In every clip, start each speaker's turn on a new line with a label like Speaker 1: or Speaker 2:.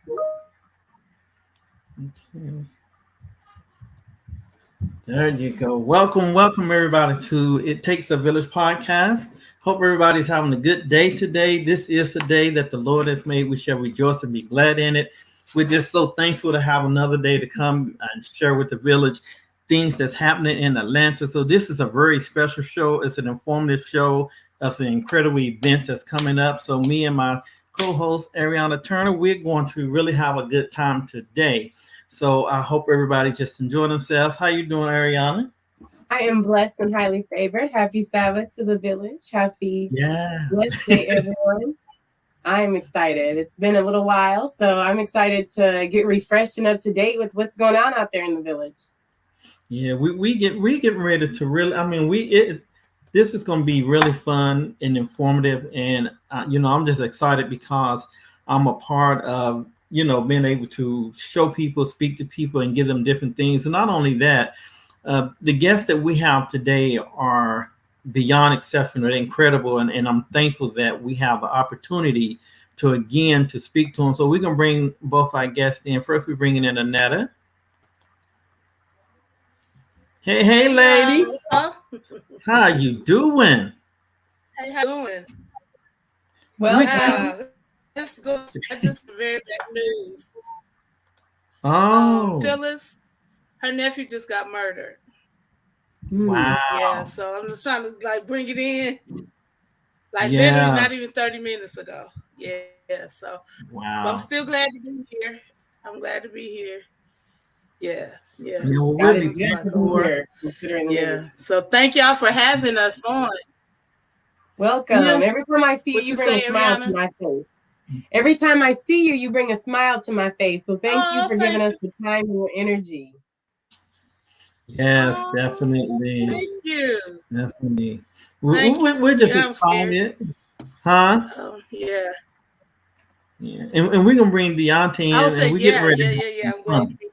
Speaker 1: Okay. There you go. Welcome everybody to It Takes a Village podcast. Hope everybody's having a good day today. This is the day that the Lord has made. We shall rejoice and be glad in it. We're just so thankful to have another day to come and share with the village things that's happening in Atlanta. So this is a very special show. It's an informative show of some incredible events that's coming up. So me and my co-host Ariana Turner, we're going to really have a good time today. So I hope everybody just enjoy themselves. How you doing, Ariana?
Speaker 2: I am blessed and highly favored. Happy Sabbath to the village. Happy
Speaker 1: Yeah.
Speaker 2: Wednesday, everyone. I'm excited. It's been a little while, so I'm excited to get refreshed and up to date with what's going on out there in the village.
Speaker 1: Yeah, we getting ready to really. I mean, this is going to be really fun and informative, and I'm just excited because I'm a part of being able to show people, speak to people, and give them different things. And not only that, the guests that we have today are beyond exceptional, they're incredible, and I'm thankful that we have the opportunity to speak to them. So we can bring both our guests in. First, we're bringing in Annetta. Hey,
Speaker 3: Hey
Speaker 1: lady.
Speaker 3: y'all.
Speaker 1: How you doing?
Speaker 3: Hey, how you doing?
Speaker 1: We
Speaker 2: Welcome.
Speaker 3: Let's go. I just very bad news.
Speaker 1: Oh,
Speaker 3: Phyllis, her nephew just got murdered. Yeah,
Speaker 1: wow.
Speaker 3: so I'm just trying to like bring it in, like literally
Speaker 1: Yeah,
Speaker 3: not even 30 minutes ago. Yeah, so but I'm still
Speaker 1: wow.
Speaker 3: glad to be here. I'm glad to be here. Yeah, yeah.
Speaker 1: Yeah, well,
Speaker 2: God
Speaker 1: we'll
Speaker 2: is
Speaker 1: be
Speaker 3: I'm just
Speaker 2: good
Speaker 3: like,
Speaker 2: to
Speaker 1: back
Speaker 2: be
Speaker 3: oh,
Speaker 1: for.
Speaker 2: here, considering the
Speaker 3: yeah.
Speaker 2: news.
Speaker 3: So thank y'all for having us on.
Speaker 2: Welcome.
Speaker 1: Yes,
Speaker 2: Every time I see you,
Speaker 3: What
Speaker 2: you
Speaker 3: you
Speaker 2: bring a
Speaker 3: say,
Speaker 2: smile to
Speaker 3: Ariana?
Speaker 2: my face. Every time I see you, you bring a smile to my face. So thank you
Speaker 3: Oh,
Speaker 2: for giving
Speaker 3: thank
Speaker 2: us
Speaker 3: you.
Speaker 2: the time and your energy.
Speaker 1: yes,
Speaker 3: Oh,
Speaker 1: definitely,
Speaker 3: thank you.
Speaker 1: definitely.
Speaker 3: Thank you.
Speaker 1: We're just
Speaker 3: Yeah, I'm scared.
Speaker 1: excited, huh?
Speaker 3: Yeah.
Speaker 1: Yeah, and we're gonna bring Deontay
Speaker 3: I would
Speaker 1: in,
Speaker 3: say,
Speaker 1: and we're getting
Speaker 3: yeah,
Speaker 1: ready
Speaker 3: yeah,
Speaker 1: to
Speaker 3: yeah,
Speaker 1: have
Speaker 3: yeah.
Speaker 1: some
Speaker 3: I'm glad to
Speaker 1: fun.
Speaker 3: be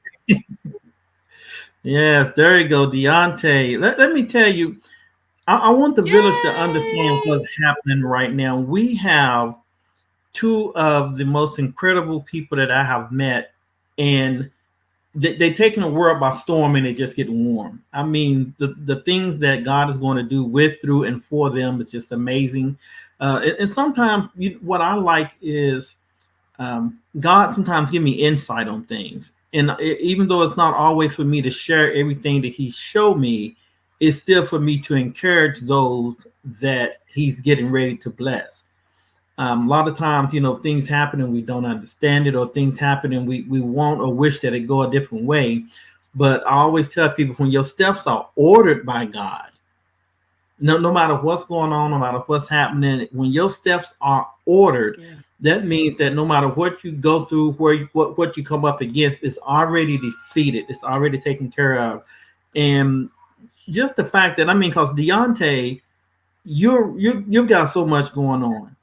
Speaker 1: Yes, there you go, Deontay. Let me tell you, I want the village to understand
Speaker 3: here.
Speaker 1: what's happening right now. We have two of the most incredible people that I have met, and they taking the world by storm, and they just get warm. I mean, the things that God is going to do with, through, and for them is just amazing. And sometimes what I like is God sometimes give me insight on things, and even though it's not always for me to share everything that He showed me, it's still for me to encourage those that He's getting ready to bless. A lot of times, things happen and we don't understand it, or things happen and we want or wish that it go a different way. But I always tell people, when your steps are ordered by God, no matter what's going on, no matter what's happening, when your steps are ordered,
Speaker 3: Yeah.
Speaker 1: that means that no matter what you go through, what you come up against, is already defeated. It's already taken care of. And just the fact that, I mean, because Deontay, you've got so much going on,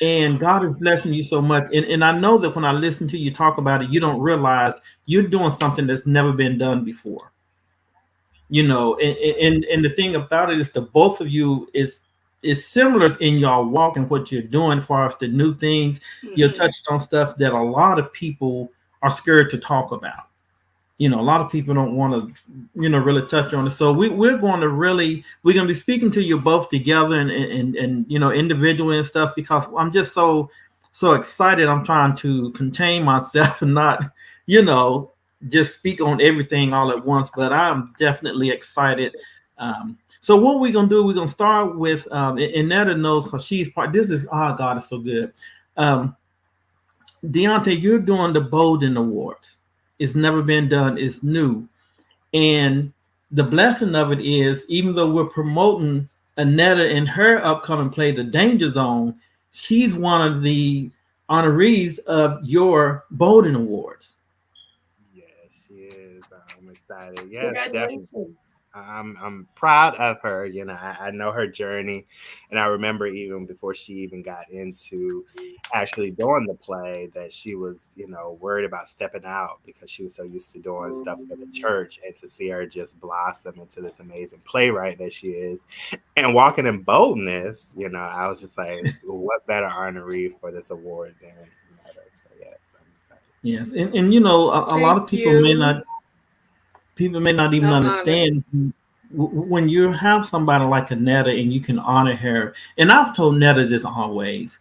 Speaker 1: and God is blessing you so much. And I know that when I listen to you talk about it, you don't realize you're doing something that's never been done before. And the thing about it is, the both of you is similar in your walk and what you're doing, as far as the new things. You
Speaker 3: Mm-hmm.
Speaker 1: touched on stuff that a lot of people are scared to talk about. A lot of people don't want to really touch on it. So we're going to be speaking to you both together, and individually and stuff, because I'm just so excited. I'm trying to contain myself and not you know just speak on everything all at once, but I'm definitely excited. So what we're going to do, we're going to start with and Netta knows, because she's part. This is, oh God, it's so good. um Deontay, you're doing the Bolden Awards. It's never been done. It's new. And the blessing of it is, even though we're promoting Annetta in her upcoming play, The Danger Zone, she's one of the honorees of your Bolden Awards.
Speaker 4: Yes, she is. I'm excited. Yes, definitely.
Speaker 2: Congratulations.
Speaker 4: I'm proud of her. I know her journey, and I remember even before she even got into actually doing the play that she was, worried about stepping out because she was so used to doing stuff for the church, and to see her just blossom into this amazing playwright that she is, and walking in boldness. I was just like, what better honoree for this award than Meta? So yes, I'm excited.
Speaker 1: Yes, and you know, a lot of
Speaker 3: Thank you.
Speaker 1: people may not even
Speaker 3: I'm honored.
Speaker 1: understand when you have somebody like a Netta and you can honor her. And I've told Netta this always.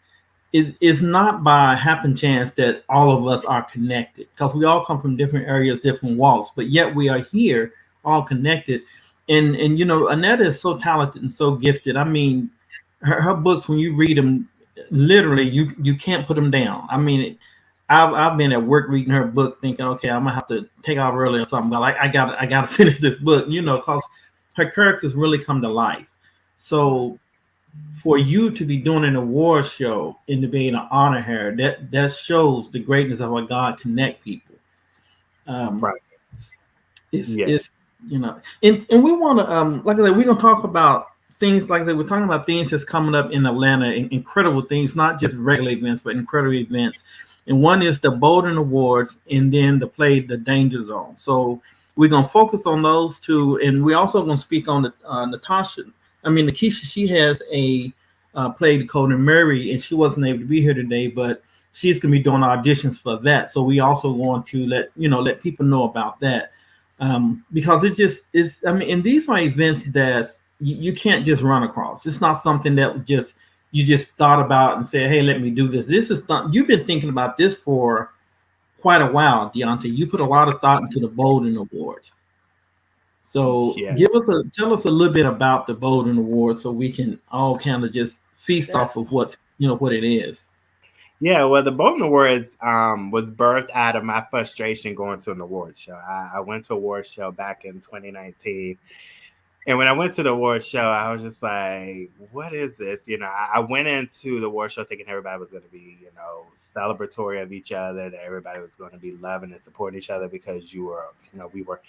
Speaker 1: It's not by happen chance that all of us are connected because we all come from different areas, different walks, but yet we are here all connected. And you know, Annetta is so talented and so gifted. I mean, her books when you read them, literally you can't put them down. I mean, I've been at work reading her book, thinking, okay, I'm gonna have to take off early or something, but like I got to finish this book, you know, because her characters really come to life. So for you to be doing an award show and to be able to honor her, that shows the greatness of what God connect people. Um,
Speaker 4: Right. Yeah.
Speaker 1: it's you know, and we want to like I said, we're gonna talk about things like that. We're talking about things that's coming up in Atlanta, incredible things, not just regular events, but incredible events. And one is the Bolden Awards, and then the play The Danger Zone. So we're gonna focus on those two, and we're also gonna speak on the Natasha. I mean, Nakisha. She has a play, Decoding Mary, and she wasn't able to be here today, but she's gonna be doing auditions for that. So we also want to let people know about that, because it just is. I mean, and these are events that you can't just run across. It's not something that just you just thought about and said, "Hey, let me do this." This is not. You've been thinking about this for quite a while, Deontay. You put a lot of thought into the Bolden Awards. So
Speaker 4: Yeah.
Speaker 1: tell us a little bit about the Bolden Awards, so we can all kind of just feast
Speaker 3: Yeah.
Speaker 1: off of what it is.
Speaker 4: Yeah, well, the Bolden Awards was birthed out of my frustration going to an award show. I went to an award show back in 2019. And when I went to the award show, I was just like, what is this? You know, I went into the award show thinking everybody was going to be, celebratory of each other, that everybody was going to be loving and supporting each other because we were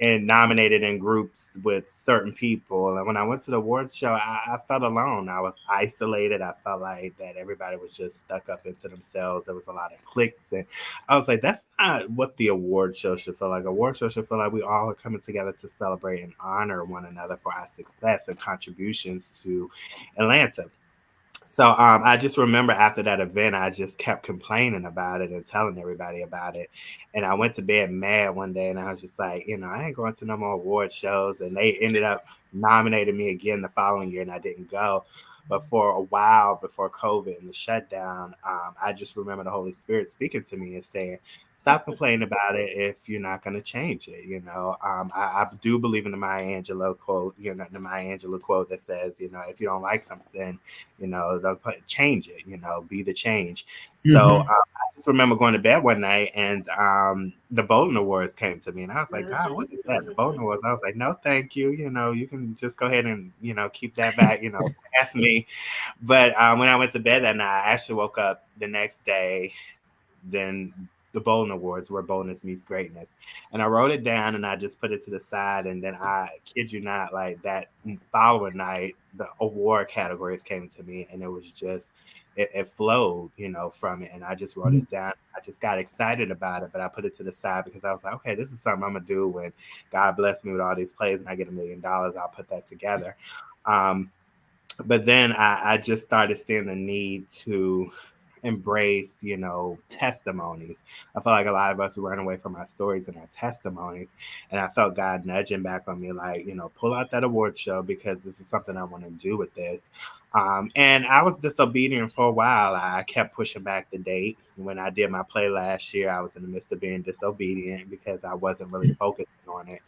Speaker 4: nominated in groups with certain people. And when I went to the award show, I felt alone. I was isolated. I felt like that everybody was just stuck up into themselves. There was a lot of cliques. And I was like, that's not what the award show should feel like. Award show should feel like we all are coming together to celebrate and honor one another for our success and contributions to Atlanta. So I just remember after that event, I just kept complaining about it and telling everybody about it. And I went to bed mad one day and I was just like, I ain't going to no more award shows. And they ended up nominating me again the following year and I didn't go. But for a while before COVID and the shutdown, I just remember the Holy Spirit speaking to me and saying, stop complaining about it if you're not going to change it. I do believe in the Maya Angelou quote, the Maya Angelou quote that says, if you don't like something, don't change it, be the change. So
Speaker 1: Mm-hmm.
Speaker 4: I just remember going to bed one night and the Bolden Awards came to me and I was like, God, what is that? The Bolden Awards. I was like, no, thank you. You can just go ahead and, keep that back, ask me. But when I went to bed that night, I actually woke up the next day, then the Bolden Awards, where boldness meets greatness. And I wrote it down and I just put it to the side. And then I kid you not, like that following night, the award categories came to me and it was just, it flowed, from it. And I just wrote it down. I just got excited about it, but I put it to the side because I was like, okay, this is something I'm going to do when God bless me with all these plays and I get $1 million. I'll put that together. But then I just started seeing the need to embrace, testimonies. I felt like a lot of us run away from our stories and our testimonies. And I felt God nudging back on me, like, pull out that award show because this is something I want to do with this. And I was disobedient for a while. I kept pushing back the date. When I did my play last year, I was in the midst of being disobedient because I wasn't really focusing on it.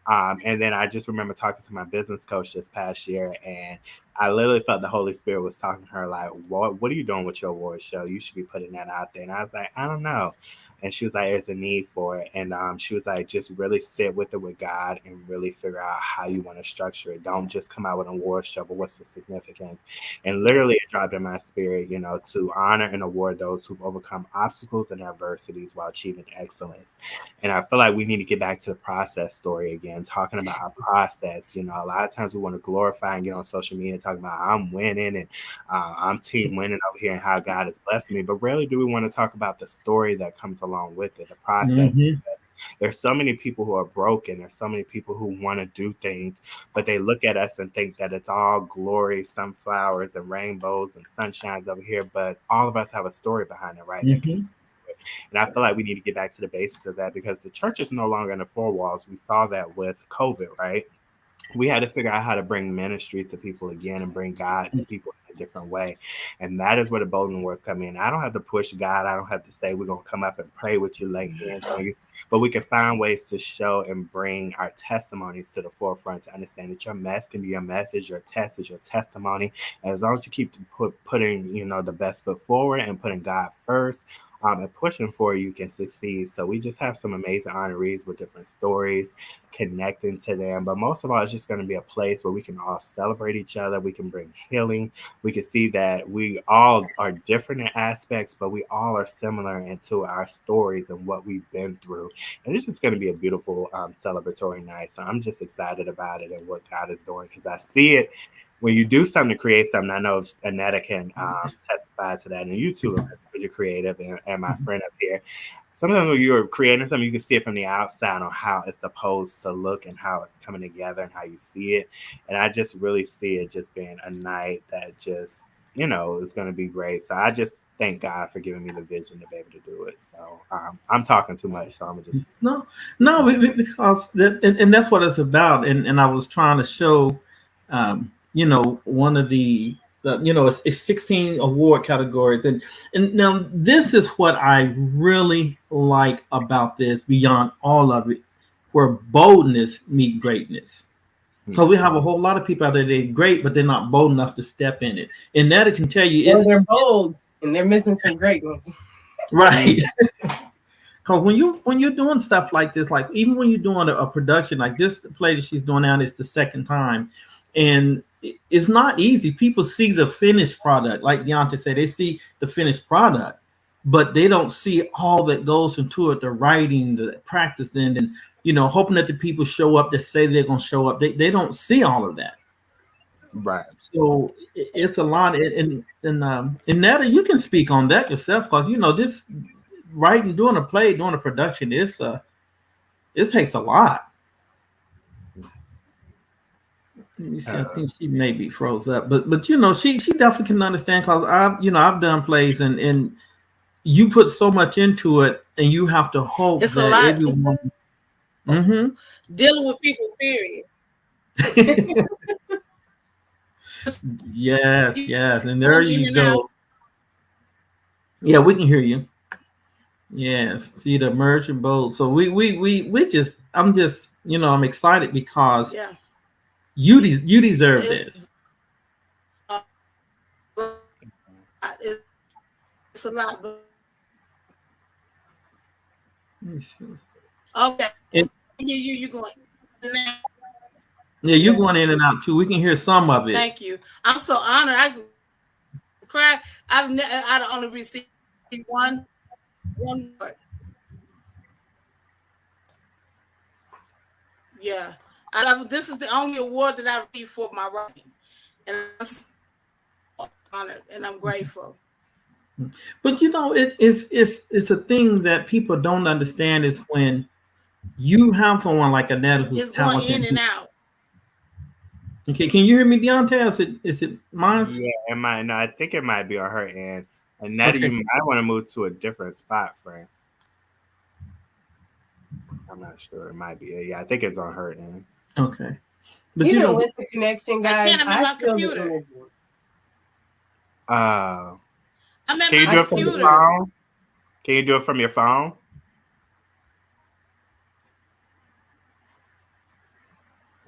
Speaker 4: And then I just remember talking to my business coach this past year, and I literally felt the Holy Spirit was talking to her like, what are you doing with your award show? You should be putting that out there. And I was like, I don't know. And she was like, there's a need for it. And she was like, just really sit with it with God and really figure out how you want to structure it. Don't just come out with an award show, but what's the significance? And literally it dropped in my spirit, to honor and award those who've overcome obstacles and adversities while achieving excellence. And I feel like we need to get back to the process story again, talking about our process. A lot of times we want to glorify and get on social media and talk about I'm winning and I'm team winning over here and how God has blessed me. But rarely do we want to talk about the story that comes along with it, the process.
Speaker 1: Mm-hmm.
Speaker 4: There's so many people who are broken. There's so many people who want to do things, but they look at us and think that it's all glory, sunflowers and rainbows and sunshines over here. But all of us have a story behind it, right?
Speaker 1: Mm-hmm.
Speaker 4: And I feel like we need to get back to the basics of that because the church is no longer in the four walls. We saw that with COVID, right? We had to figure out how to bring ministry to people again and bring God to people in a different way. And that is where the Bolden Awards come in. I don't have to push God. I don't have to say we're going to come up and pray with you, lay hands on you. But we can find ways to show and bring our testimonies to the forefront to understand that your mess can be your message, your test is your testimony. And as long as you keep putting, the best foot forward and putting God first, and pushing for you can succeed. So we just have some amazing honorees with different stories, connecting to them. But most of all, it's just going to be a place where we can all celebrate each other. We can bring healing. We can see that we all are different in aspects, but we all are similar into our stories and what we've been through. And it's just going to be a beautiful celebratory night. So I'm just excited about it and what God is doing because I see it. When you do something to create something, I know Annetta can testify to that, and you too, because you're creative, and my friend up here. Sometimes when you're creating something, you can see it from the outside on how it's supposed to look and how it's coming together and how you see it. And I just really see it just being a night that just, is going to be great. So I just thank God for giving me the vision to be able to do it. So I'm talking too much, so I'm just
Speaker 1: no, because and that's what it's about. And I was trying to show. One of the it's 16 award categories, and now this is what I really like about this beyond all of it, where boldness meet greatness. So we have a whole lot of people out there that are great, but they're not bold enough to step in it. And that can tell you,
Speaker 2: they're bold and they're missing some greatness,
Speaker 1: right? Because when you're doing stuff like this, like even when you're doing a production like this, the play that she's doing now is the second time. And it's not easy. People see the finished product. Like Deontay said, they see the finished product, but they don't see all that goes into it, the writing, the practicing, and, hoping that the people show up that say they're going to show up. They don't see all of that.
Speaker 4: Right.
Speaker 1: So it's a lot. And Netta, you can speak on that yourself because, this writing, doing a play, doing a production, it takes a lot. Let me see. I think she maybe froze up, but she definitely can understand because I've done plays and you put so much into it and you have to hope
Speaker 3: it's
Speaker 1: that
Speaker 3: a lot
Speaker 1: everyone
Speaker 3: dealing with people, period.
Speaker 1: yes, and there you go. Yeah, we can hear you. Yes, see the merchant boat. So we just I'm excited because you deserve this.
Speaker 3: It's a lot. Okay. And you going now?
Speaker 1: Yeah, you're going in and out too. We can hear some of it.
Speaker 3: Thank you. I'm so honored. I cried. I'd only received one word. Yeah. This is the only award that I received for my writing. And I'm so honored and I'm grateful.
Speaker 1: But it's a thing that people don't understand is when you have someone like Annetta who's talented.
Speaker 3: Going in and out.
Speaker 1: Okay, can you hear me, Deontay? Is it mine?
Speaker 4: Yeah, it might. No, I think it might be on her end. Annetta, you might want to move to a different spot, friend. I'm not sure. It might be. Yeah, I think it's on her end.
Speaker 1: Okay.
Speaker 2: But with the connection, guys, I feel the energy.
Speaker 4: Can you do it from your phone? Can you do it from your phone?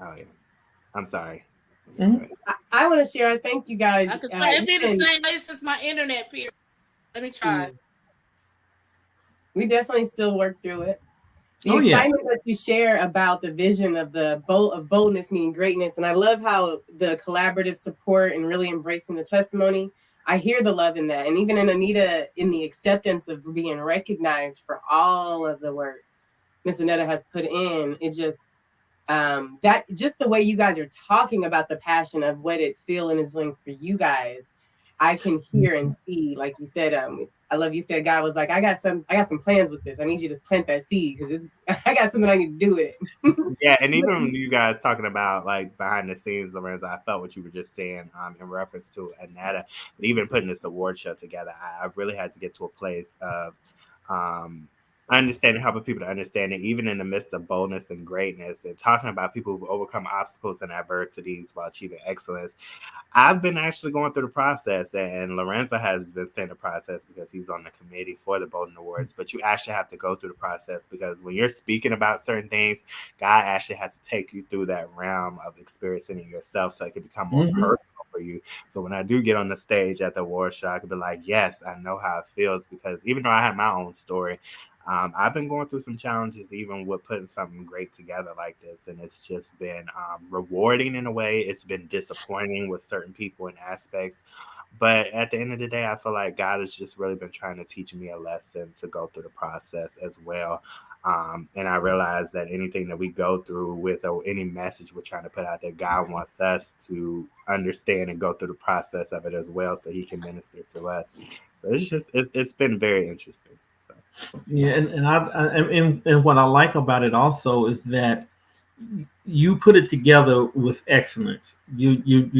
Speaker 4: Oh yeah. I'm sorry.
Speaker 2: Mm-hmm. I want to share. Thank you guys.
Speaker 3: It'd be the same way since my internet period. Let me try.
Speaker 2: We definitely still work through it. The excitement that you share about the vision of of boldness meaning greatness, and I love how the collaborative support and really embracing the testimony. I hear the love in that, and even in Anita, in the acceptance of being recognized for all of the work Miss Annetta has put in. It just that just the way you guys are talking about the passion of what it feels and is doing for you guys, I can hear and see. Like you said, I love you said God was like, I got some plans with this. I need you to plant that seed because I got something I need to do with it.
Speaker 4: Yeah, and even you guys talking about like behind the scenes, Lorenzo, I felt what you were just saying in reference to Annetta. But even putting this award show together, I really had to get to a place of understanding, helping people to understand it, even in the midst of boldness and greatness, and talking about people who've overcome obstacles and adversities while achieving excellence. I've been actually going through the process, and Lorenzo has been in the process because he's on the committee for the Bolden Awards. But you actually have to go through the process, because when you're speaking about certain things, God actually has to take you through that realm of experiencing it yourself, so it can become more personal for you. So when I do get on the stage at the award show, I can be like, yes, I know how it feels, because even though I have my own story, I've been going through some challenges, even with putting something great together like this. And it's just been rewarding in a way. It's been disappointing with certain people and aspects. But at the end of the day, I feel like God has just really been trying to teach me a lesson to go through the process as well. And I realize that anything that we go through with, or any message we're trying to put out there, God wants us to understand and go through the process of it as well, so he can minister to us. So it's been very interesting. So.
Speaker 1: Yeah, and what I like about it also is that you put it together with excellence. You're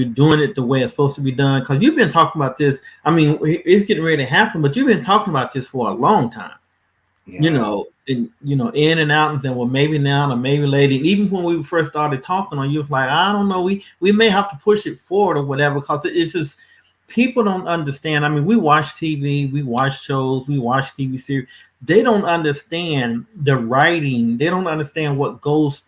Speaker 1: doing it the way it's supposed to be done, because you've been talking about this. I mean, it's getting ready to happen, but you've been talking about this for a long time. Yeah. In and out, and saying, well, maybe now or maybe later. And even when we first started talking on, you was like, I don't know, we may have to push it forward or whatever, because it's just, people don't understand. I mean, we watch TV, we watch shows, we watch TV series. They don't understand the writing. They don't understand what goes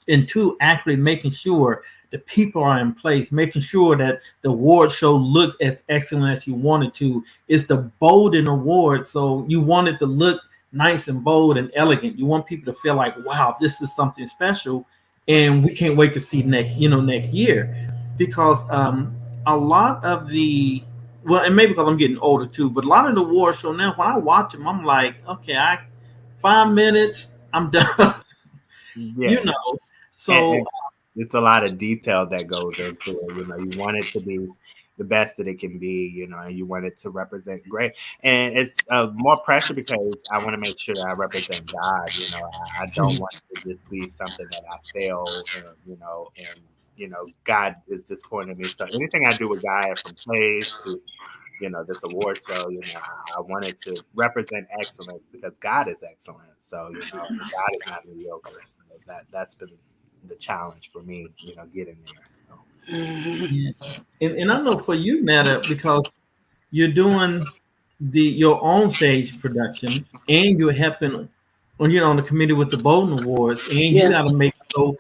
Speaker 1: into actually making sure the people are in place, making sure that the award show looked as excellent as you wanted to. It's the Bolden Awards, so you want it to look nice and bold and elegant. You want people to feel like, wow, this is something special, and we can't wait to see next year, because a lot of the, well, and maybe because I'm getting older too, but a lot of the award show now, when I watch them, I'm like, okay, 5 minutes, I'm done.
Speaker 4: Yeah.
Speaker 1: So
Speaker 4: and it's a lot of detail that goes into it. You want it to be the best that it can be, and you want it to represent great. And it's more pressure, because I want to make sure that I represent God. I don't want it to just be something that I fail, and God is disappointed in me. So anything I do with God, from plays to this award show, I wanted to represent excellence, because God is excellent. So God is not mediocre. So that's been the challenge for me, getting there. So.
Speaker 1: Yeah. And I know for you, Netta, because you're doing your own stage production, and you're helping on the committee with the Bolden Awards, and you got to make so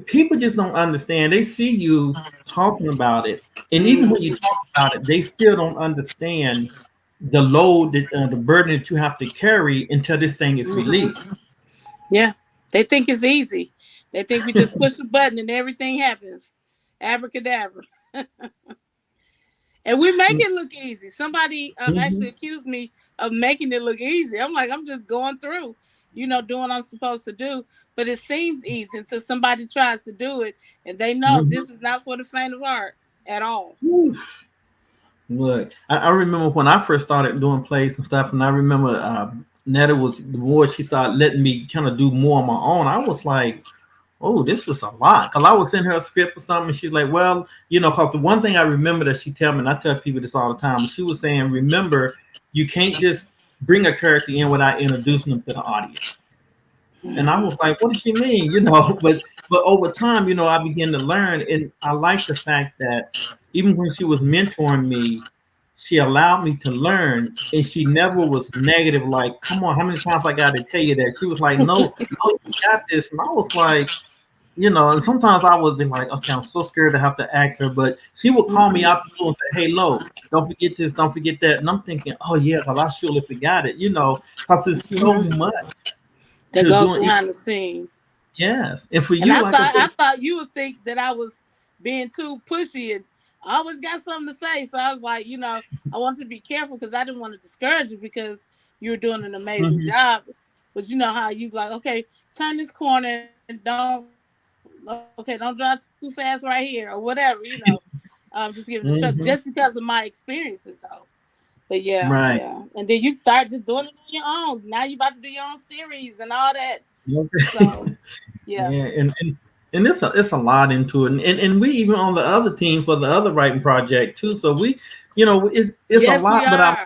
Speaker 1: people just don't understand. They see you talking about it, and even when you talk about it, they still don't understand the load, the burden that you have to carry until this thing is released.
Speaker 5: Yeah, they think it's easy. They think we just push a button and everything happens. Abracadabra. And we make it look easy. Somebody actually accused me of making it look easy. I'm like, I'm just going through, doing what I'm supposed to do. But it seems easy until somebody tries to do it, and they know this is not for the faint of heart at all.
Speaker 1: Look, I remember when I first started doing plays and stuff, and I remember Netta was the more she started letting me kind of do more on my own. I was like, oh, this was a lot, because I was in her script or something, and she's like, well, because the one thing I remember that she tell me, and I tell people this all the time, she was saying, remember, you can't just bring a character in without introducing them to the audience. And I was like, what does she mean? But over time, I began to learn, and I like the fact that even when she was mentoring me, she allowed me to learn, and she never was negative, like, come on, how many times I got to tell you that? She was like, no, you got this. And I was like, and sometimes I would be like, okay, I'm so scared to have to ask her, but she would call me out the blue and say, hey, Lo, don't forget this, don't forget that. And I'm thinking, oh yeah, because I surely forgot it, because it's so much
Speaker 5: that goes behind the scene.
Speaker 1: Yes. And for you,
Speaker 5: I thought you would think that I was being too pushy, and I always got something to say. So I was like, I wanted to be careful, because I didn't want to discourage you, because you were doing an amazing job. But you know how you like, okay, turn this corner and don't drive too fast right here, or whatever, just give it a just because of my experiences though. But yeah. And then you start just doing it on your own. Now you about to do your own series and all that. So yeah.
Speaker 1: And it's a lot into it. And we even on the other team for the other writing project too. So we, it's a lot,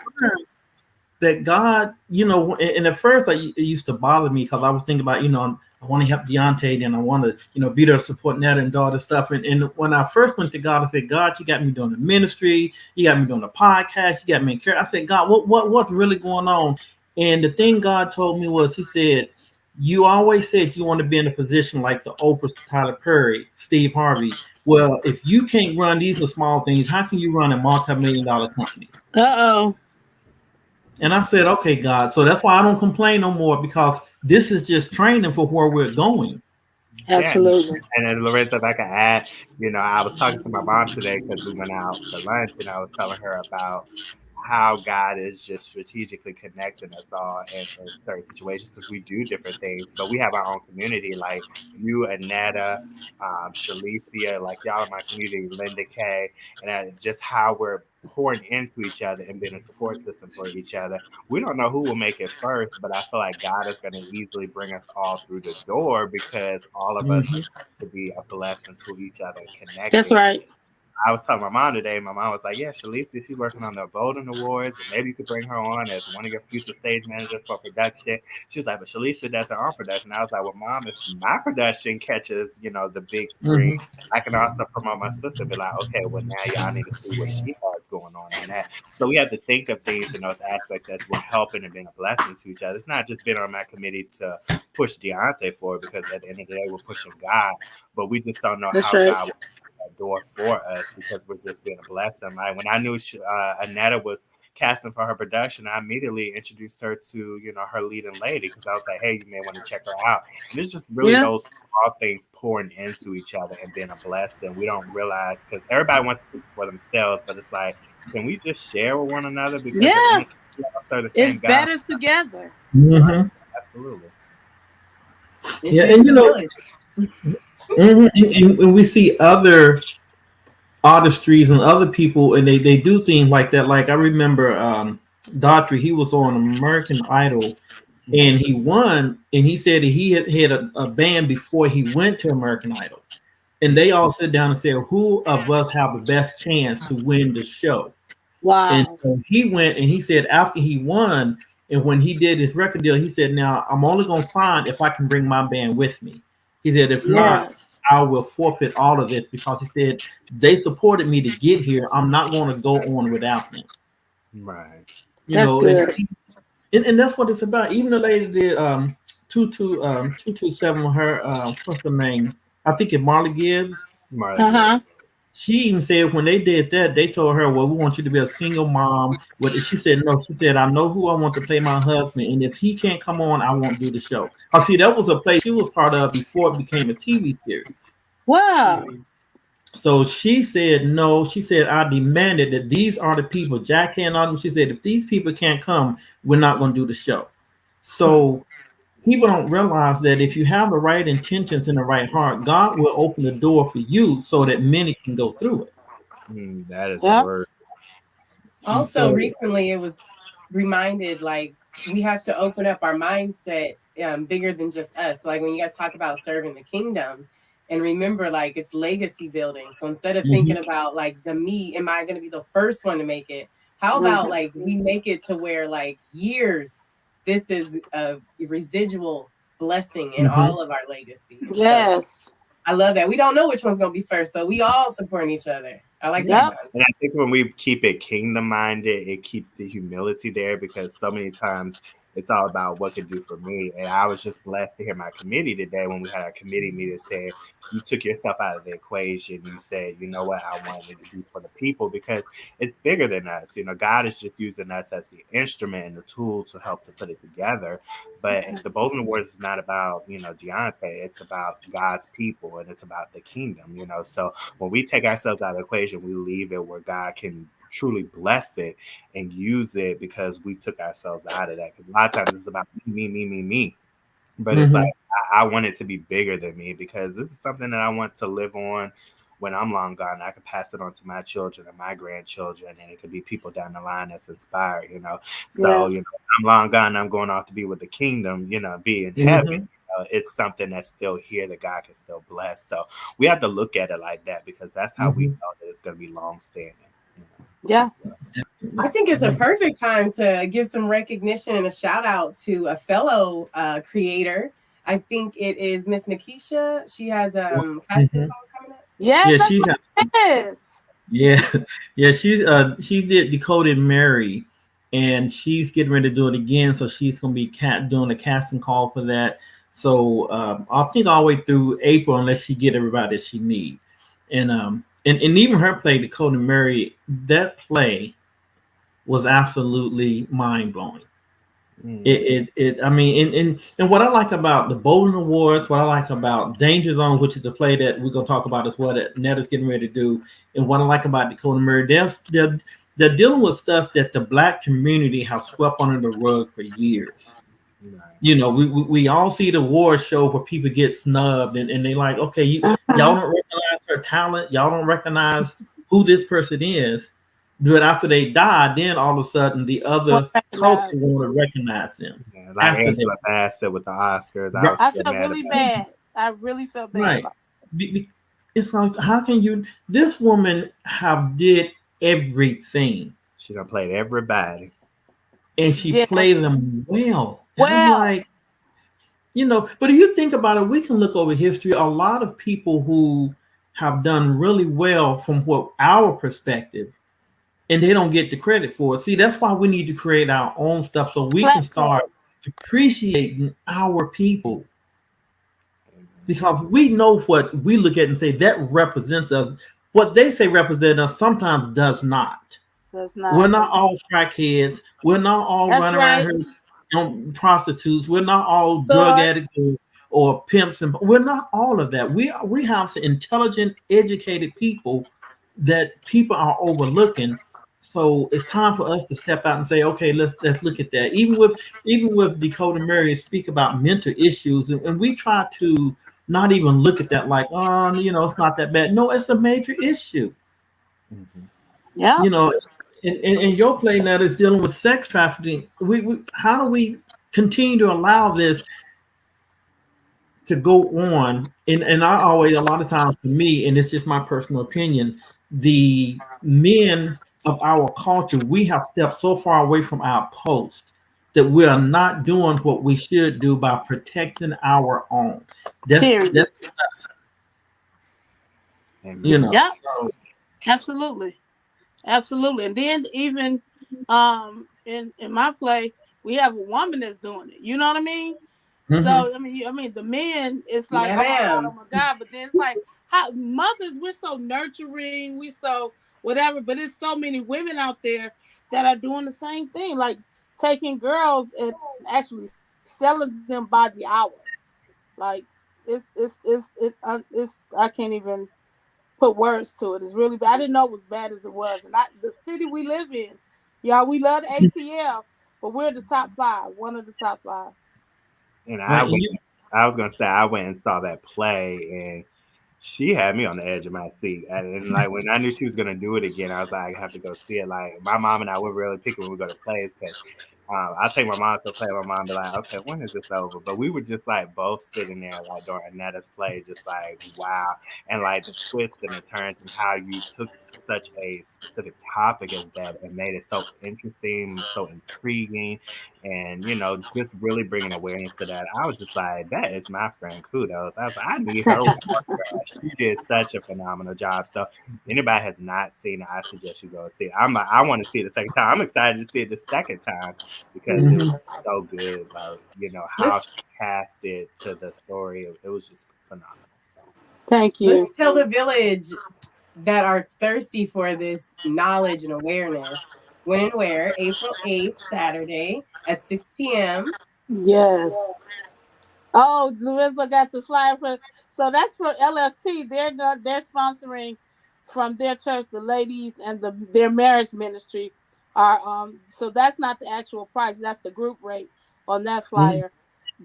Speaker 1: but that God, and at first it used to bother me because I was thinking about, I want to help Deontay and I want to, be there to support Netta and all this stuff. And when I first went to God, I said, God, you got me doing the ministry, you got me doing the podcast, you got me in care. I said, God, what's really going on? And the thing God told me was, he said, you always said you want to be in a position like the Oprah, Tyler Perry, Steve Harvey. Well, if you can't run these are small things, how can you run a multi-million-dollar company?
Speaker 5: Uh-oh.
Speaker 1: And I said, okay, God. So that's why I don't complain no more, because this is just training for where we're going.
Speaker 5: Absolutely.
Speaker 4: Yeah. And then Lorenzo, if I could add, I was talking to my mom today because we went out for lunch, and I was telling her about how God is just strategically connecting us all in certain situations, because we do different things, but we have our own community, like you, Annetta, Shalicia, like y'all in my community, Linda Kay, and just how we're pouring into each other and being a support system for each other. We don't know who will make it first, but I feel like God is going to easily bring us all through the door, because all of us to be a blessing to each other and connecting.
Speaker 5: That's right.
Speaker 4: I was telling my mom today, my mom was like, yeah, Shalicia, she's working on the Bolden Awards, and maybe you could bring her on as one of your future stage managers for production. She was like, but Shalicia does her own production. I was like, well, Mom, if my production catches, the big screen, I can also promote my sister and be like, okay, well, now y'all need to see what she has going on in that. So we have to think of things in those aspects as we're helping and being a blessing to each other. It's not just being on my committee to push Deontay forward, because at the end of the day, we're pushing God, but we just don't know how God will door for us, because we're just being a blessing. Like when I knew Annetta was casting for her production, I immediately introduced her to her leading lady, because I was like, hey, you may want to check her out. And it's just really those small things pouring into each other and being a blessing. We don't realize, because everybody wants to speak for themselves, but it's like, can we just share with one another? Because
Speaker 5: it's better together.
Speaker 1: Mm-hmm.
Speaker 4: Absolutely.
Speaker 1: Yeah, and and we see other artistries and other people, and they do things like that. Like I remember Daughtry, he was on American Idol, and he won, and he said that he had a band before he went to American Idol, and they all sit down and said, who of us have the best chance to win the show?
Speaker 5: Wow.
Speaker 1: And so he went, and he said after he won, and when he did his record deal, he said, now I'm only going to sign if I can bring my band with me. He said, if not, I will forfeit all of this, because he said they supported me to get here. I'm not going to go on without them.
Speaker 4: Right.
Speaker 5: That's good.
Speaker 1: And that's what it's about. Even the lady did 227, her what's her name? I think it's Marley Gibbs. She even said when they did that, they told her, well, we want you to be a single mom. She said, no, she said, I know who I want to play my husband. And if he can't come on, I won't do the show. See, that was a play she was part of before it became a TV series.
Speaker 5: Wow.
Speaker 1: So she said, no, she said, I demanded that these are the people, Jack and all them. She said, if these people can't come, we're not going to do the show. So people don't realize that if you have the right intentions and the right heart, God will open the door for you so that many can go through it.
Speaker 4: That is the word.
Speaker 2: Also, recently it was reminded, like, we have to open up our mindset bigger than just us. Like when you guys talk about serving the kingdom, and remember, like, it's legacy building. So instead of thinking about like am I going to be the first one to make it? How about like we make it to where like years, this is a residual blessing in all of our legacy.
Speaker 5: Yes.
Speaker 2: So I love that. We don't know which one's going to be first. So we all supporting each other. I like that.
Speaker 4: And I think when we keep it kingdom minded, it keeps the humility there, because so many times it's all about what could do for me. And I was just blessed to hear my committee today, when we had our committee meeting, said, you took yourself out of the equation. You said, you know what, I wanted to do for the people, because it's bigger than us. God is just using us as the instrument and the tool to help to put it together. But the Bolden Awards is not about, Deontay. It's about God's people, and it's about the kingdom, So when we take ourselves out of the equation, we leave it where God can truly bless it and use it, because we took ourselves out of that. Because a lot of times it's about me. But it's like, I want it to be bigger than me, because this is something that I want to live on when I'm long gone. I could pass it on to my children and my grandchildren, and it could be people down the line that's inspired, So, I'm long gone, I'm going off to be with the kingdom, be in heaven. It's something that's still here that God can still bless. So we have to look at it like that, because that's how we know that it's going to be long standing.
Speaker 5: Yeah.
Speaker 2: I think it's a perfect time to give some recognition and a shout out to a fellow creator. I think it is Miss Nikisha. She has casting call coming up.
Speaker 5: Yes,
Speaker 1: yeah, she's did Decoding Mary, and she's getting ready to do it again. So she's gonna be doing a casting call for that. So I think all the way through April, unless she get everybody that she needs. And even her play, Decoding Mary, that play was absolutely mind blowing. I mean, and what I like about the Bolden Awards, what I like about Danger Zone, which is the play that we're gonna talk about as well that Netta's getting ready to do, and what I like about Decoding Mary, they're dealing with stuff that the Black community has swept under the rug for years. You know, we all see the award show where people get snubbed and they like, okay, y'all don't recognize her talent, y'all don't recognize who this person is. But after they die, then all of a sudden the other culture want to recognize them.
Speaker 4: Yeah, like Angela Bassett with the Oscars.
Speaker 5: I felt really bad. I really felt bad.
Speaker 1: Right. It's like, how can you? This woman have did everything.
Speaker 4: She done played everybody,
Speaker 1: and she played them well. I'm like, you know, but if you think about it, we can look over history. A lot of people who have done really well from what our perspective, and they don't get the credit for it. See, that's why we need to create our own stuff so we can start appreciating our people. Because we know what we look at and say that represents us. What they say represents us sometimes does not. We're not all crackheads. We're not all running around here prostitutes. We're not all drug addicts or pimps, and we're not all of that. We have some intelligent, educated people that people are overlooking. So it's time for us to step out and say, okay, let's look at that. Even with Decoding Mary, speak about mental issues, and we try to not even look at that like, you know, it's not that bad. No, it's a major issue.
Speaker 5: Yeah,
Speaker 1: you know. And your play now is dealing with sex trafficking. How do we continue to allow this to go on? And I always, a lot of times for me, and it's just my personal opinion, the men of our culture, we have stepped so far away from our post that we are not doing what we should do by protecting our own. That's you know.
Speaker 5: Yeah, absolutely. And then even in my play, we have a woman that's doing it. You know what I mean? Mm-hmm. So I mean the men, it's like, oh my God, but then it's like, how mothers, we're so nurturing, we so whatever, but there's so many women out there that are doing the same thing, like taking girls and actually selling them by the hour. Like it's I can't even put words to it. It's really bad. I didn't know it was bad as it was. And the city we live in, y'all, we love the ATL, but we're the top 5, one of the top 5.
Speaker 4: And I was gonna say I went and saw that play, and she had me on the edge of my seat. And like when I knew she was gonna do it again, I was like, I have to go see it. Like my mom and I were really picky when we go to plays because I take my mom to play. My mom be like, okay, when is this over? But we were just like both sitting there like during Netta's play, just like wow, and like the twists and the turns and how you took such a specific topic as that and made it so interesting, so intriguing, and you know, just really bringing awareness to that. I was just like, that is my friend. Kudos. I was like, I need her. She did such a phenomenal job. So if anybody has not seen it, I suggest you go see it. I'm like, I want to see it the second time. I'm excited to see it the second time because it was so good. Like, you know, how she cast it to the story. It was just phenomenal.
Speaker 5: Thank you.
Speaker 2: Let's tell the village that are thirsty for this knowledge and awareness. When and where? April 8th, Saturday at 6 p.m.
Speaker 5: Yes. Oh, Larissa got the flyer for. So that's for LFT. They're sponsoring from their church, the ladies and their marriage ministry are. So that's not the actual price. That's the group rate on that flyer.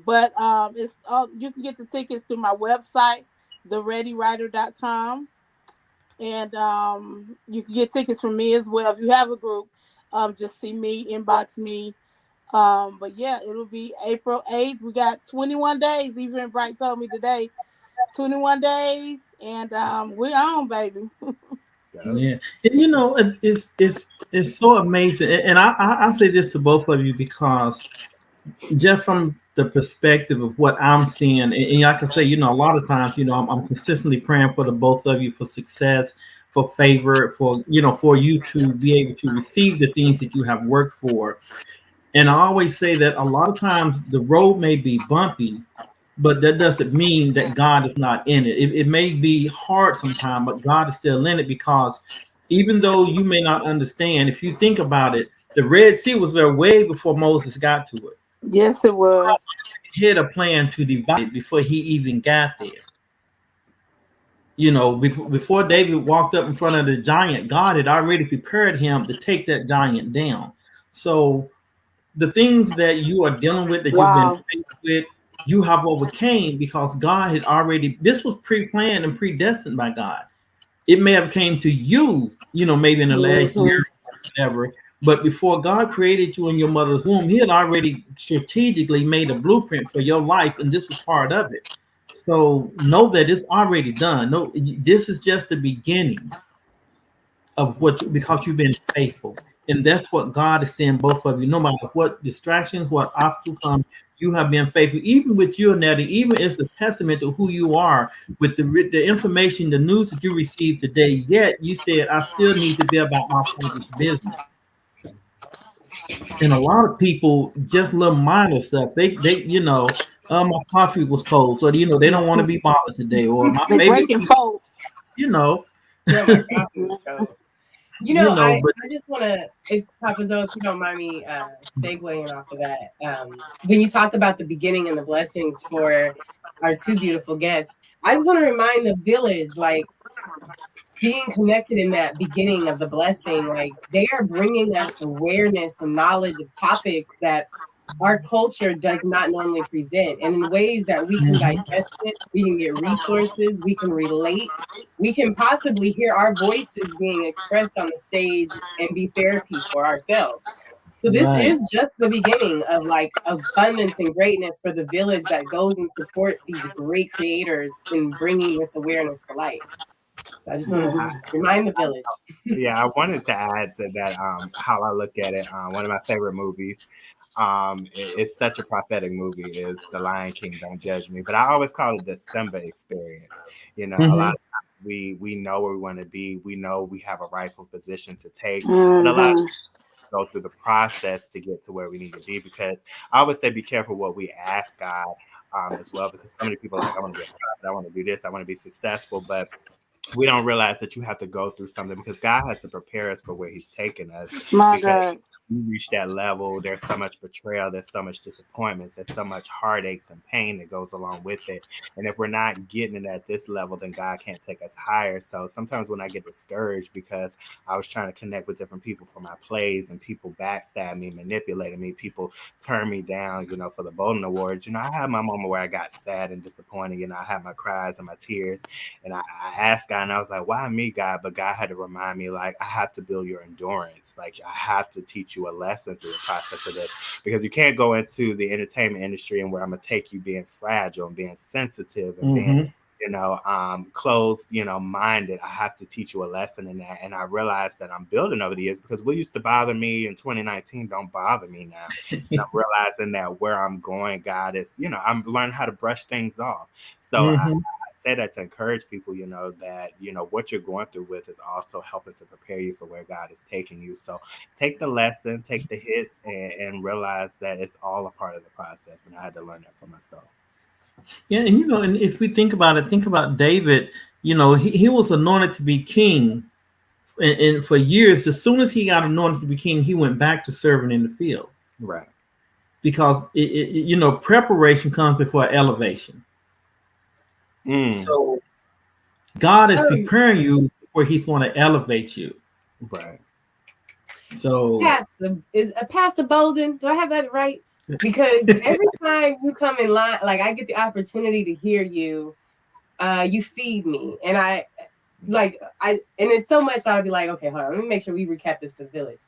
Speaker 5: But it's you can get the tickets through my website, thereadywriter.com. And you can get tickets from me as well. If you have a group, just see me, inbox me. But yeah, it'll be April 8th. We got 21 days. Even Bright told me today, 21 days, and we're on, baby.
Speaker 1: Yeah, and you know, it's so amazing, and I say this to both of you because just from the perspective of what I'm seeing, and I can say, you know, a lot of times, you know, I'm consistently praying for the both of you for success, for favor, for you know, for you to be able to receive the things that you have worked for. And I always say that a lot of times the road may be bumpy, but that doesn't mean that God is not in it. It may be hard sometimes, but God is still in it because even though you may not understand, if you think about it, the Red Sea was there way before Moses got to it.
Speaker 5: Yes, it was.
Speaker 1: He had a plan to divide it before he even got there. You know, before David walked up in front of the giant, God had already prepared him to take that giant down. So the things that you are dealing with, that you've been faced with, you have overcame because God had already, this was pre-planned and predestined by God. It may have came to you, you know, maybe in the last year or whatever, but before God created you in your mother's womb, he had already strategically made a blueprint for your life, and this was part of it. So know that it's already done. No, this is just the beginning of because you've been faithful. And that's what God is saying, both of you, no matter what distractions, what obstacles come, you have been faithful. Even with you, Nettie, even it's a testament to who you are with the information, the news that you received today. Yet you said, I still need to be about my father's business. And a lot of people, just little minor stuff, they you know, my coffee was cold, so you know they don't want to be bothered today, or my favorite, you know.
Speaker 2: Yeah, my coffee was cold. You know, I just want to, if Papa Zoe, if you don't mind me segueing off of that, when you talked about the beginning and the blessings for our two beautiful guests, I just want to remind the village, like, being connected in that beginning of the blessing, like, they are bringing us awareness and knowledge of topics that our culture does not normally present, and in ways that we can digest it, we can get resources, we can relate, we can possibly hear our voices being expressed on the stage and be therapy for ourselves. So this is just the beginning of like abundance and greatness for the village that goes and support these great creators in bringing this awareness to light. I just want to remind the village.
Speaker 4: Yeah, I wanted to add to that how I look at it. One of my favorite movies, it's such a prophetic movie, is The Lion King, Don't Judge Me. But I always call it the Simba experience. You know, a lot of times we know where we want to be. We know we have a rightful position to take. But a lot of go through the process to get to where we need to be, because I always say be careful what we ask God as well, because so many people are like, I want to be a prophet, I want to do this, I want to be successful, but we don't realize that you have to go through something, because God has to prepare us for where he's taking us. Because you reach that level, there's so much betrayal, there's so much disappointment, there's so much heartaches and pain that goes along with it. And if we're not getting it at this level, then God can't take us higher. So sometimes when I get discouraged because I was trying to connect with different people for my plays, and people backstab me, manipulated me, people turn me down, you know, for the Bolden Awards, you know, I had my moment where I got sad and disappointed, you know, I had my cries and my tears, and I asked God, and I was like, why me, God? But God had to remind me, like, I have to build your endurance. Like, I have to teach you a lesson through the process of this, because you can't go into the entertainment industry and where I'm gonna take you being fragile and being sensitive and being, you know, closed, you know, minded. I have to teach you a lesson in that. And I realized that I'm building over the years, because what used to bother me in 2019 don't bother me now. And I'm realizing that where I'm going, God, is, you know, I'm learning how to brush things off. So I say that to encourage people, you know, that, you know, what you're going through with is also helping to prepare you for where God is taking you. So take the lesson, take the hits, and realize that it's all a part of the process. And I had to learn that for myself.
Speaker 1: Yeah, and you know, and if we think about it, think about David. You know, he was anointed to be king, and for years, as soon as he got anointed to be king, he went back to serving in the field.
Speaker 4: Right.
Speaker 1: Because you know, preparation comes before elevation. So God is preparing you where he's going to elevate you.
Speaker 4: Right.
Speaker 2: So Pastor Bolden, do I have that right? Because every time you come in line, like, I get the opportunity to hear you, you feed me, and and it's so much that I'll be like, okay, hold on, let me make sure we recap this for the village.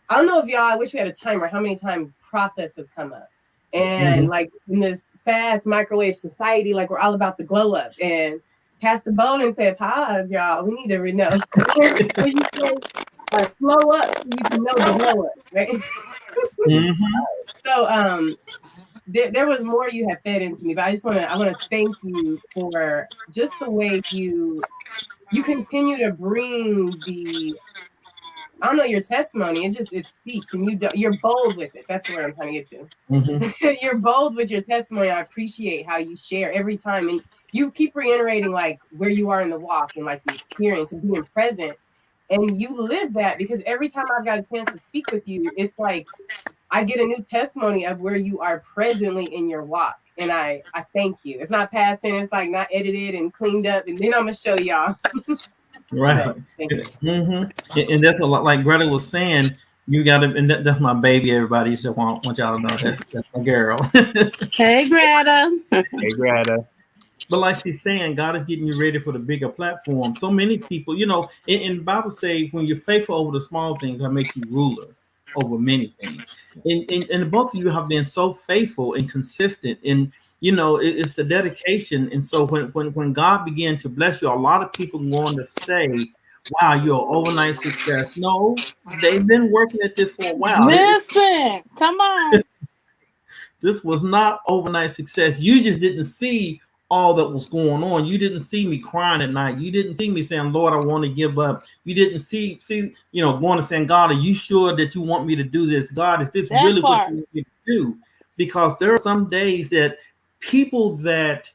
Speaker 2: I don't know if y'all, I wish we had a timer, how many times process has come up, and like in this fast microwave society, like, we're all about the glow up, and Pastor Bolden said, "Pause, y'all. We need to know." When you say, slow up, you can know the blow up, right? So, there was more you had fed into me, but I want to thank you for just the way you continue to bring I don't know, your testimony. It speaks, and you're bold with it. That's the word I'm trying to get to. You're bold with your testimony. I appreciate how you share every time, and you keep reiterating like where you are in the walk and like the experience and being present, and you live that, because every time I've got a chance to speak with you, it's like I get a new testimony of where you are presently in your walk. And I thank you. It's not past tense, like not edited and cleaned up. And then I'm going to show y'all.
Speaker 1: Right. And that's a lot, like Greta was saying, you got to, and that's my baby, everybody. So I want y'all to know that's my girl.
Speaker 5: Hey, Greta.
Speaker 4: Hey, Greta.
Speaker 1: But like she's saying, God is getting you ready for the bigger platform. So many people, you know, in the Bible say, when you're faithful over the small things, I make you ruler over many things. And both of you have been so faithful and consistent. And, you know, it's the dedication. And so when God began to bless you, a lot of people want to say, wow, you're an overnight success. No, they've been working at this for a while.
Speaker 5: Listen, come on.
Speaker 1: This was not overnight success. You just didn't see all that was going on. You didn't see me crying at night. You didn't see me saying, Lord, I want to give up. You didn't see, you know, going and saying, God, are you sure that you want me to do this? God, is this really what you want me to do? Because there are some days that people that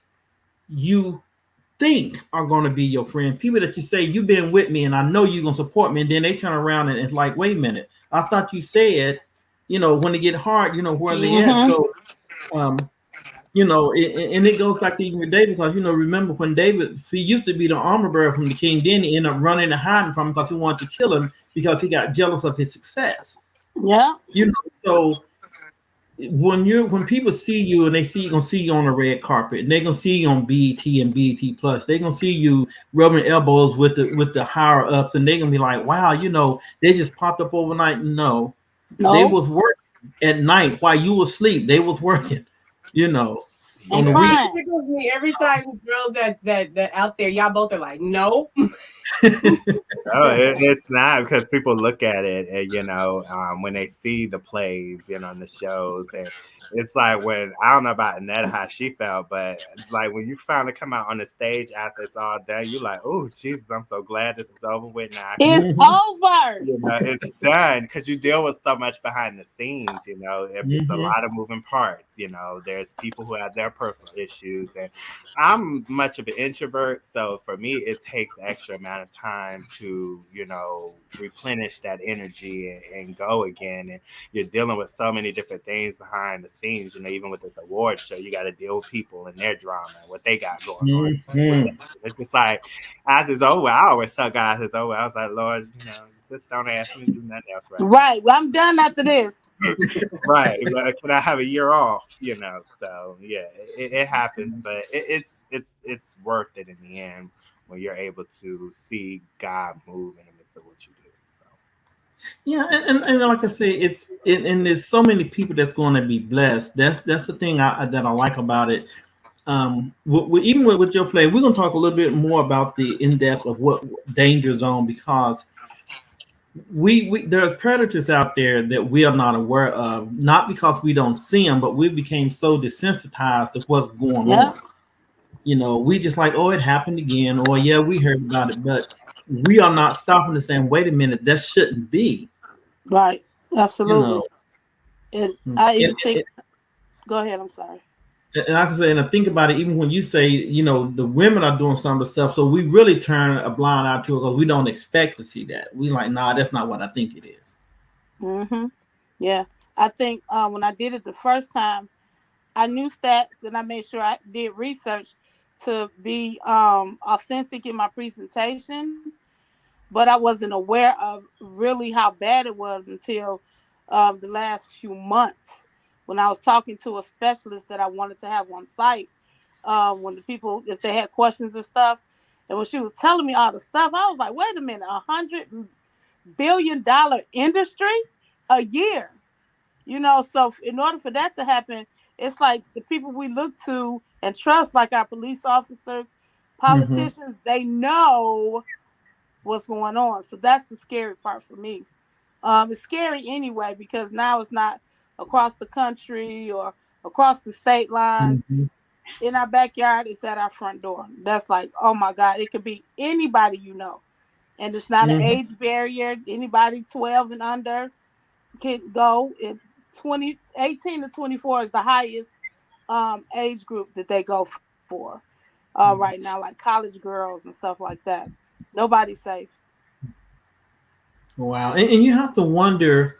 Speaker 1: you think are going to be your friend, people that you say, you've been with me and I know you're going to support me. And then they turn around and it's like, wait a minute, I thought you said, you know, when they get hard, you know, where they at. So, you know, and it goes back to even David, because, you know, remember when David, he used to be the armor bearer from the king, then he ended up running and hiding from him because he wanted to kill him because he got jealous of his success.
Speaker 5: Yeah.
Speaker 1: You know, so when people see you and they see, gonna see you on the red carpet, and they're gonna see you on BET and BET Plus, they're gonna see you rubbing elbows with the higher ups, and they're gonna be like, wow, you know, they just popped up overnight. No. They was working at night while you were asleep. They was working. You know,
Speaker 5: and crying.
Speaker 2: It tickles me every time he throws that out there. Y'all both are like, no.
Speaker 4: No, it's not, because people look at it and, you know, when they see the plays, you know, on the shows, and it's like, when I don't know about Annette how she felt, but it's like when you finally come out on the stage after it's all done, you're like, oh Jesus, I'm so glad this is over with now.
Speaker 5: It's over.
Speaker 4: You know, it's done, because you deal with so much behind the scenes. You know, it's a lot of moving parts. You know, there's people who have their personal issues, and I'm much of an introvert, so for me, it takes the extra amount of time to, you know, replenish that energy and go again. And you're dealing with so many different things behind the scenes. You know, even with this award show, you got to deal with people and their drama and what they got going on. It's just like, after it's over, I always tell guys it's over. I was like, Lord, you know, just don't ask me to do nothing else.
Speaker 5: Right. Well, I'm done after this.
Speaker 4: Right. Like, can I have a year off? You know, so yeah, it happens, but it's worth it in the end when you're able to see God move in the midst of what you do. So.
Speaker 1: Yeah, and like I say, and there's so many people that's going to be blessed. That's the thing that I like about it. Even with your play, we're going to talk a little bit more about the in-depth of what danger zone, because there's predators out there that we are not aware of, not because we don't see them, but we became so desensitized to what's going on. You know, we just like, oh, it happened again, or yeah, we heard about it, but we are not stopping and saying, wait a minute, that shouldn't be.
Speaker 5: Right. Absolutely.
Speaker 1: You know?
Speaker 5: And I even think, go ahead, I'm sorry.
Speaker 1: And I can say, and I think about it, even when you say, you know, the women are doing some of the stuff, so we really turn a blind eye to it because we don't expect to see that. We like, nah, that's not what I think it is.
Speaker 5: Yeah, I think when I did it the first time, I knew stats, and I made sure I did research to be authentic in my presentation, but I wasn't aware of really how bad it was until the last few months, when I was talking to a specialist that I wanted to have on site, when the people, if they had questions or stuff, and when she was telling me all the stuff, I was like, wait a minute, $100 billion industry a year, you know? So in order for that to happen, it's like the people we look to and trust, like our police officers, Politicians, they know what's going on. So that's the scary part for me. It's scary anyway, because now it's not across the country or across the state lines. In our backyard, it's at our front door. That's like, oh my God, it could be anybody you know. And it's not an age barrier. Anybody 12 and under can go. 18 to 24 is the highest age group that they go for right now, like college girls and stuff like that. Nobody's safe.
Speaker 1: Wow. And you have to wonder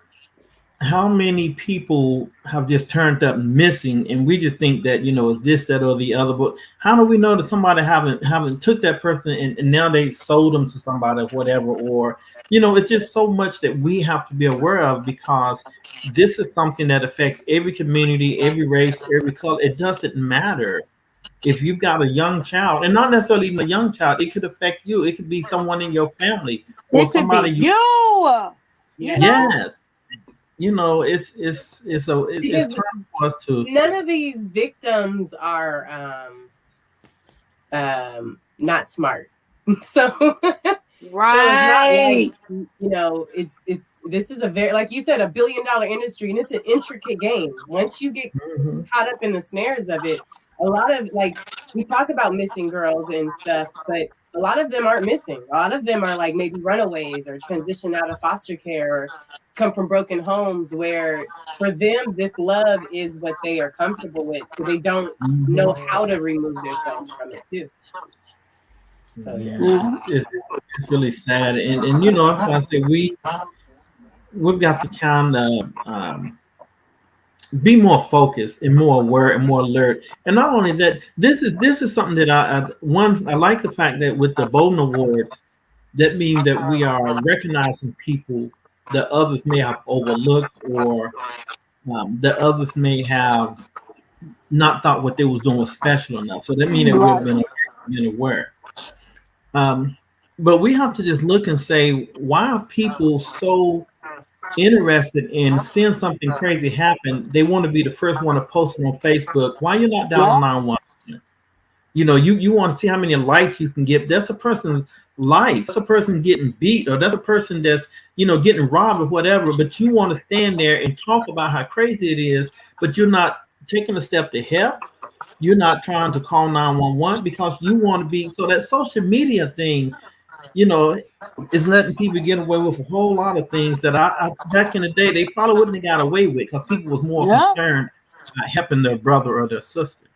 Speaker 1: how many people have just turned up missing, and we just think that, it's this, that, or the other. But how do we know that somebody haven't took that person and now they sold them to somebody or whatever? Or, it's just so much that we have to be aware of, because this is something that affects every community, every race, every color. It doesn't matter. If you've got a young child, and not necessarily even a young child, it could affect you. It could be someone in your family or somebody
Speaker 5: you.
Speaker 1: Yes. It's time for us to.
Speaker 2: None of these victims are not smart. So
Speaker 5: right.
Speaker 2: So it's this is a very, like you said, $1 billion industry, and it's an intricate game. Once you get caught up in the snares of it, a lot of, like, we talk about missing girls and stuff, but a lot of them aren't missing. A lot of them are like maybe runaways or transition out of foster care or come from broken homes, where for them this love is what they are comfortable with, so they don't know how to remove themselves from it too. So
Speaker 1: it's really sad, and I say we've got to kind of be more focused and more aware and more alert. And not only that, this is something that I like the fact that with the Bolden Awards, that means that we are recognizing people that others may have overlooked, or that others may have not thought what they was doing was special enough. So that means that we've been aware. But we have to just look and say, why are people so interested in seeing something crazy happen? They want to be the first one to post it on Facebook. Why you're not down 911? You want to see how many likes you can get. That's a person's life. That's a person getting beat, or that's a person that's getting robbed or whatever. But you want to stand there and talk about how crazy it is, but you're not taking a step to help. You're not trying to call 911 because you want to be. So that social media thing, is letting people get away with a whole lot of things that I back in the day they probably wouldn't have got away with, because people was more concerned about helping their brother or their sister.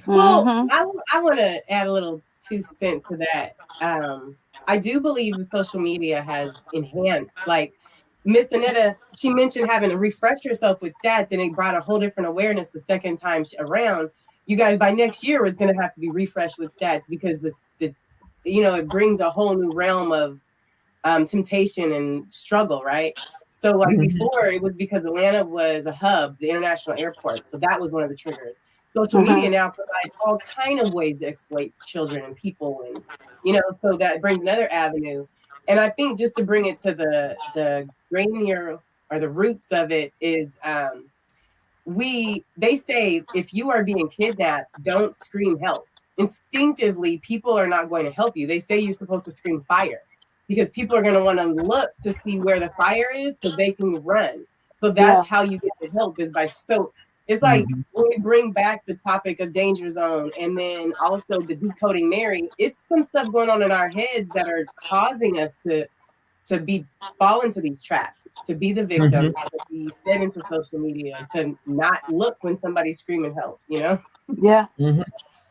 Speaker 2: Well, I want to add a little 2 cents to that. I do believe that social media has enhanced, like Miss Anetta, she mentioned having to refresh yourself with stats, and it brought a whole different awareness the second time around. You guys, by next year, it's going to have to be refreshed with stats, because it brings a whole new realm of temptation and struggle, right? So like before, it was because Atlanta was a hub, the international airport. So that was one of the triggers. Social media now provides all kind of ways to exploit children and people, and so that brings another avenue. And I think just to bring it to the grainier or the roots of it is they say if you are being kidnapped, don't scream help. Instinctively, people are not going to help you. They say you're supposed to scream fire, because people are going to want to look to see where the fire is so they can run. So that's how you get the help, is by. So it's like when we bring back the topic of danger zone, and then also the Decoding Mary, it's some stuff going on in our heads that are causing us to fall into these traps, to be the victim, to be fed into social media, to not look when somebody's screaming help,
Speaker 5: Yeah.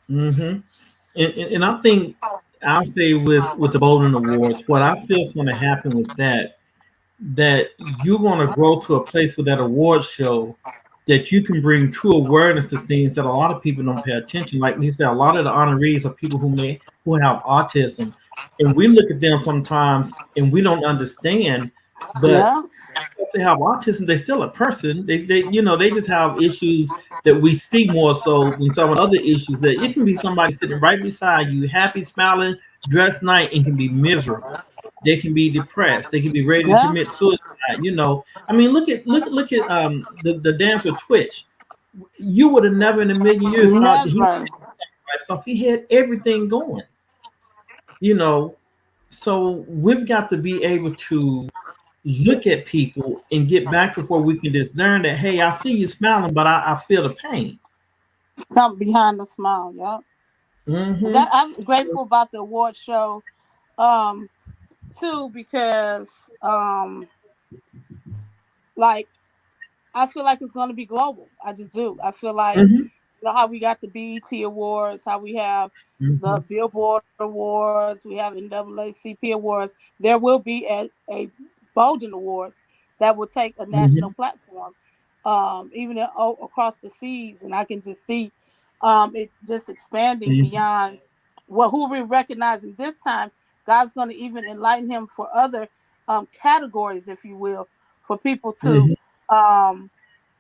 Speaker 1: And I think I'll say with the Bolden Awards, what I feel is going to happen with that you're going to grow to a place with that award show that you can bring true awareness to things that a lot of people don't pay attention. Like you said, a lot of the honorees are people who have autism, and we look at them sometimes and we don't understand, but if they have autism, they're still a person. They just have issues that we see more so than some of the other issues. That it can be somebody sitting right beside you, happy, smiling, dressed nice, and can be miserable. They can be depressed. They can be ready to commit suicide. I mean, look at the dancer Twitch. You would have never in a million years thought he had everything going. you know, so we've got to be able to look at people and get back to where we can discern that, hey, I see you smiling, but I feel the pain.
Speaker 5: Something behind the smile, yeah.
Speaker 1: Mm-hmm.
Speaker 5: That I'm grateful about the award show, um, too, because like I feel like it's going to be global. I just do. I feel like,
Speaker 1: Mm-hmm.
Speaker 5: you know, how we got the BET Awards, how we have
Speaker 1: Mm-hmm.
Speaker 5: the Billboard Awards, we have NAACP Awards. There will be a Bolden Awards that will take a national
Speaker 1: Mm-hmm.
Speaker 5: platform, even across the seas, and I can just see it just expanding
Speaker 1: Mm-hmm.
Speaker 5: beyond what who we're recognizing this time. God's going to even enlighten him for other categories, if you will, for people to
Speaker 1: Mm-hmm.
Speaker 5: um,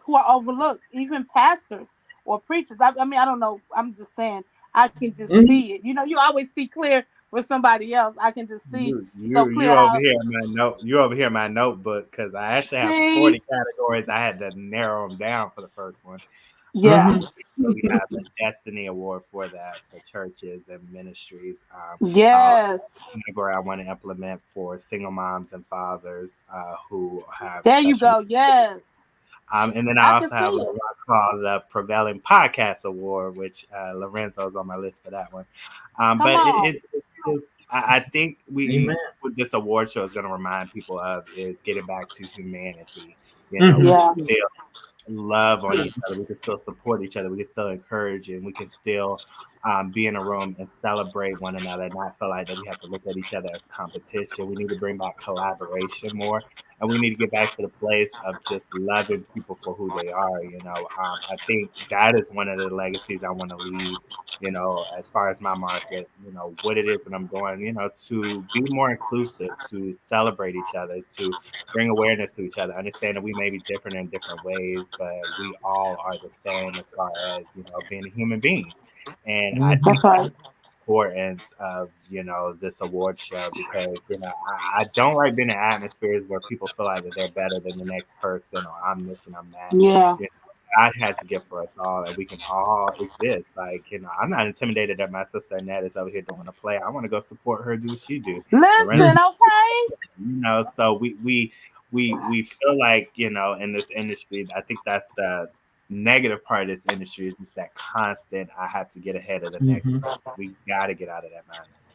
Speaker 5: who are overlooked, even pastors or preachers. I mean, I don't know. I'm just saying, I can just
Speaker 1: Mm-hmm.
Speaker 5: see it. You know, you always see clear for somebody else. I can just see
Speaker 4: You
Speaker 5: so
Speaker 4: you
Speaker 5: clear
Speaker 4: you over
Speaker 5: how
Speaker 4: here in my note. You over here in my notebook because I actually have
Speaker 5: see.
Speaker 4: 40 categories. I had to narrow them down for the first one.
Speaker 5: Yeah.
Speaker 4: So we have a Destiny Award for that for churches and ministries. I also
Speaker 5: Yes.
Speaker 4: have a category I want to implement for single moms and fathers who have
Speaker 5: There you
Speaker 4: special.
Speaker 5: go. Yes.
Speaker 4: And then I
Speaker 5: I can
Speaker 4: also
Speaker 5: see
Speaker 4: have what
Speaker 5: it.
Speaker 4: I call the Prevailing Podcast Award, which Lorenzo's on my list for that one.
Speaker 5: Come
Speaker 4: But
Speaker 5: on.
Speaker 4: it's just, I think
Speaker 1: Amen.
Speaker 4: what this award show is going to remind people of is getting back to humanity. You know, we
Speaker 1: Mm-hmm.
Speaker 5: Yeah.
Speaker 4: still love on each other. We can still support each other. We can still encourage, and we can still be in a room and celebrate one another, and not feel like that we have to look at each other as competition. We need to bring back collaboration more, and we need to get back to the place of just loving people for who they are. You know, I think that is one of the legacies I want to leave. You know, as far as my market, you know, what it is that I'm doing, you know, to be more inclusive, to celebrate each other, to bring awareness to each other, understand that we may be different in different ways, but we all are the same as far as, you know, being a human being. And I
Speaker 1: Mm-hmm.
Speaker 4: think
Speaker 5: That's right.
Speaker 4: importance of, you know, this award show because, you know, I don't like being in atmospheres where people feel like that they're better than the next person or I'm this and I'm that.
Speaker 5: Yeah.
Speaker 4: You know, God has a gift for us all and we can all exist. Like, you know, I'm not intimidated that my sister Annette is over here doing a play. I want to go support her, do what she do. Lorenzo,
Speaker 5: Listen, okay.
Speaker 4: you know, so we feel like, you know, in this industry, I think that's the negative part of this industry is just that constant I have to get ahead of the next
Speaker 1: Mm-hmm.
Speaker 4: person. We got to get out of that mindset.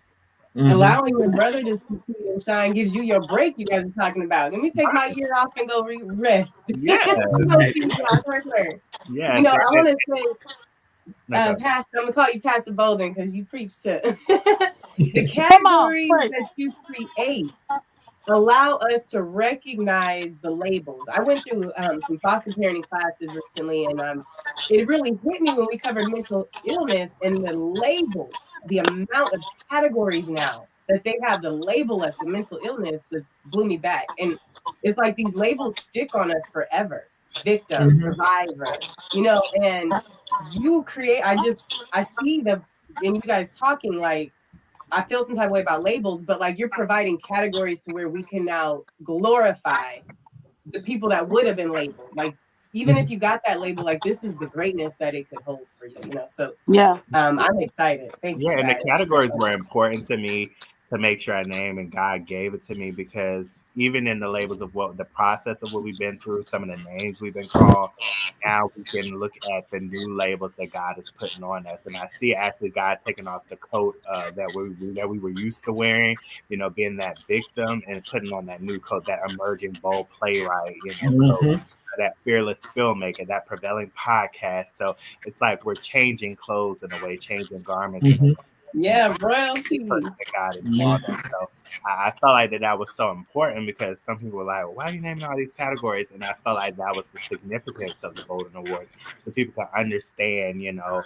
Speaker 1: Mm-hmm.
Speaker 2: Allowing your brother to succeed and shine gives you your break you guys are talking about. Let me take my year off and go rest.
Speaker 4: Yeah,
Speaker 2: Go see God's work.
Speaker 4: yeah.
Speaker 2: You know, I want to say,
Speaker 4: No, go ahead.
Speaker 2: Pastor, I'm gonna call you Pastor Bolden because you preach to the
Speaker 5: Come on.
Speaker 2: categories
Speaker 5: Pray.
Speaker 2: that you create allow us to recognize the labels. I went through some foster parenting classes recently, and it really hit me when we covered mental illness and the labels, the amount of categories now that they have to label us with mental illness just blew me back. And it's like these labels stick on us forever. Victim,
Speaker 1: Mm-hmm.
Speaker 2: survivor, and you create, I see and you guys talking like, I feel some type of way about labels, but like you're providing categories to where we can now glorify the people that would have been labeled. Like, even if you got that label, like this is the greatness that it could hold for you, So
Speaker 5: Yeah.
Speaker 2: I'm excited. Thank you
Speaker 4: Yeah, and the
Speaker 2: guys.
Speaker 4: categories were important to me to make sure I name, and God gave it to me because even in the labels of what the process of what we've been through, some of the names we've been called, now we can look at the new labels that God is putting on us, and I see actually God taking off the coat that we were used to wearing, you know, being that victim and putting on that new coat, that emerging bold playwright, you know, coat.
Speaker 1: Mm-hmm.
Speaker 4: That fearless filmmaker, that prevailing podcast. So it's like we're changing clothes in a way, changing garments in a way.
Speaker 1: Mm-hmm.
Speaker 4: You know,
Speaker 2: Yeah,
Speaker 4: the
Speaker 2: royalty.
Speaker 4: person that God has
Speaker 1: Yeah.
Speaker 4: called us. So I felt like that was so important because some people were like, well, "Why are you naming all these categories?" And I felt like that was the significance of the Bolden Awards, so people can understand, you know,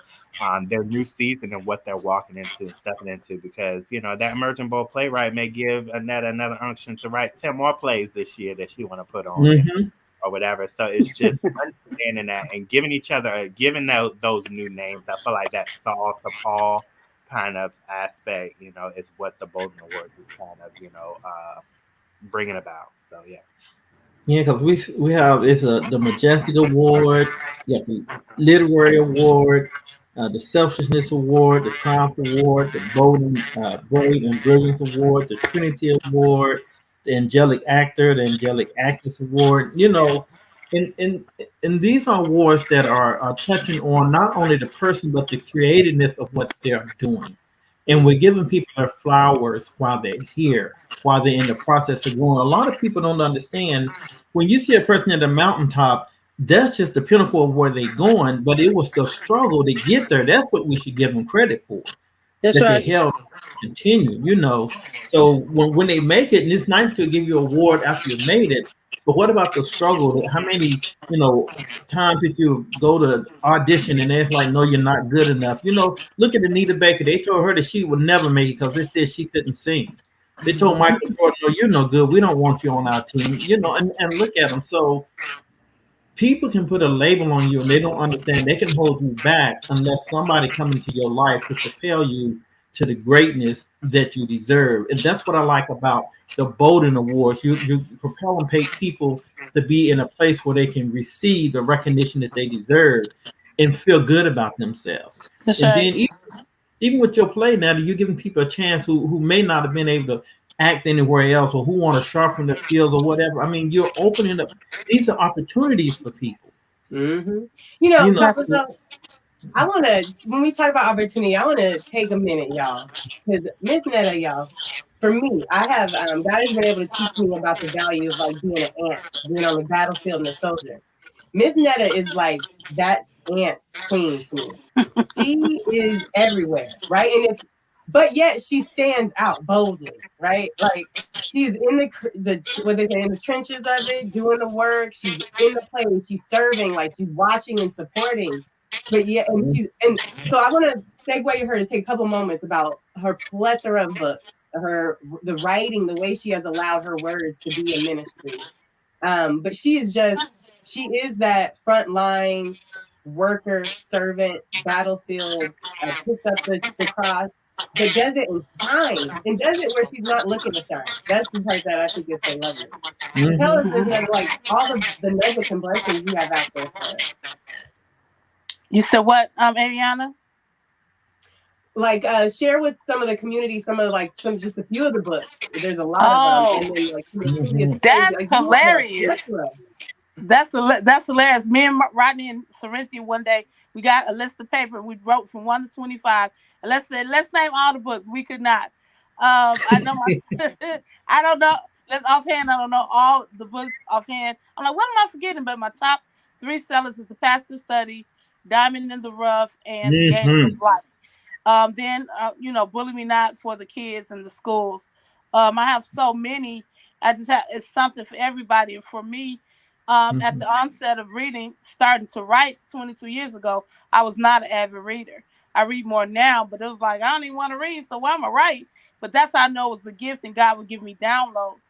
Speaker 4: their new season and what they're walking into and stepping into. Because you know that emerging bold playwright may give Annette another unction to write 10 more plays this year that she want to put on, you know,
Speaker 1: Mm-hmm.
Speaker 4: or whatever. So it's just understanding that and giving each other, giving those new names. I feel like that Saul to Paul kind of aspect, you know, is what the Bolden Awards is kind of, you know, bringing about. So yeah.
Speaker 1: Yeah, because we have the Majestic Award, you have the Literary Award, the Selfishness Award, the Triumph Award, the Bolden Brave and Brilliance Award, the Trinity Award, the Angelic Actor, the Angelic Actress Award. You know, and these are awards that are touching on not only the person but the creativeness of what they are doing. And we're giving people their flowers while they're here, while they're in the process of going. A lot of people don't understand when you see a person at the mountaintop, that's just the pinnacle of where they're going, but it was the struggle to get there. That's what we should give them credit for.
Speaker 5: That's
Speaker 1: That they
Speaker 5: right.
Speaker 1: held continue, you know. So when they make it, and it's nice to give you an award after you made it, but what about the struggle? How many, you know, times did you go to audition and they're like, no, you're not good enough? You know, look at Anita Baker. They told her that she would never make it because they said she couldn't sing. They told Michael Jordan, no, you're no good. We don't want you on our team. You know, and look at them. So people can put a label on you and they don't understand they can hold you back unless somebody come into your life to propel you to the greatness that you deserve. And that's what I like about the Bolden Awards. You propel and pay people to be in a place where they can receive the recognition that they deserve and feel good about themselves.
Speaker 5: That's
Speaker 1: And
Speaker 5: right.
Speaker 1: then even with your play now, you're giving people a chance who may not have been able to act anywhere else or who want to sharpen their skills or whatever. I mean, you're opening up. These are opportunities for people.
Speaker 2: Mm-hmm. You know,
Speaker 1: You know,
Speaker 2: Papa, so I want to, when we talk about opportunity, I want to take a minute, y'all, because Miss Netta, y'all, for me, I have, God has been able to teach me about the value of like being an ant, being on the battlefield and a soldier. Miss Netta is like that ant's queen to me. She is everywhere, right? But yet she stands out boldly, right? Like she's in the what they say in the trenches of it, doing the work. She's in the place. She's serving, like she's watching and supporting. But yeah, and so I want to segue her to take a couple moments about her plethora of books, the writing, the way she has allowed her words to be a ministry. But she is that frontline worker, servant, battlefield, picks up the cross, but does it in shine and does it where she's not looking to shine. That's the part that I think is so lovely. So tell us,
Speaker 1: mm-hmm.
Speaker 2: like all the nuggets and blessings you have out there for us.
Speaker 5: You said what, Ariana?
Speaker 2: Like share with some of the community, some just a few of the books. There's a lot of them, and then like some of the previous plays,
Speaker 5: That's
Speaker 2: like
Speaker 5: hilarious. That's hilarious. Me and Rodney and Cynthia one day we got a list of paper. We wrote from 1 to 25, and let's name all the books. We could not. I know I don't know. Offhand, I don't know all the books offhand. I'm like, what am I forgetting? But my top 3 sellers is The Pastor's Study, Diamond in the Rough, and The Games of Life. Then Bully Me Not for the kids and the schools. I have so many. It's something for everybody. And for me, at the onset of reading, starting to write 22 years ago, I was not an avid reader. I read more now, but it was like, I don't even want to read, so why am I write? But that's how I know it was a gift and God would give me downloads.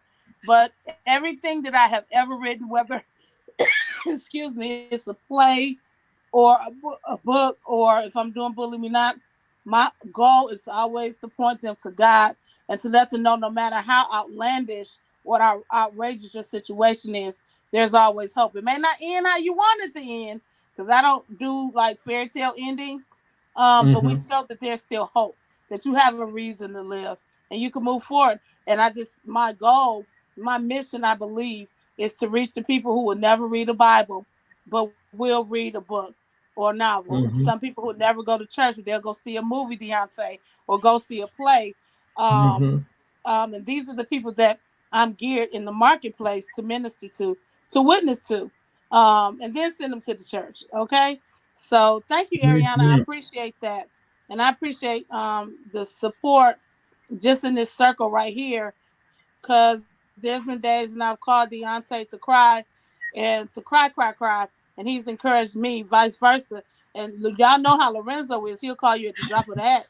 Speaker 5: But everything that I have ever written, whether, excuse me, it's a play or a book, or if I'm doing Bully Me Not, my goal is always to point them to God and to let them know no matter how outlandish, what outrageous your situation is, there's always hope. It may not end how you want it to end, because I don't do like fairy tale endings, but we show that there's still hope, that you have a reason to live and you can move forward. And my goal, my mission, I believe, is to reach the people who will never read a Bible, but will read a book or a novel. Some people who never go to church, they'll go see a movie, Deontay, or go see a play. And these are the people that I'm geared in the marketplace to minister to witness to, and then send them to the church. Okay. So thank you, Ariana. I appreciate that. And I appreciate the support just in this circle right here, because there's been days and I've called Deontay to cry and to cry, and he's encouraged me, vice versa. And y'all know how Lorenzo is. He'll call you at the drop of the hat.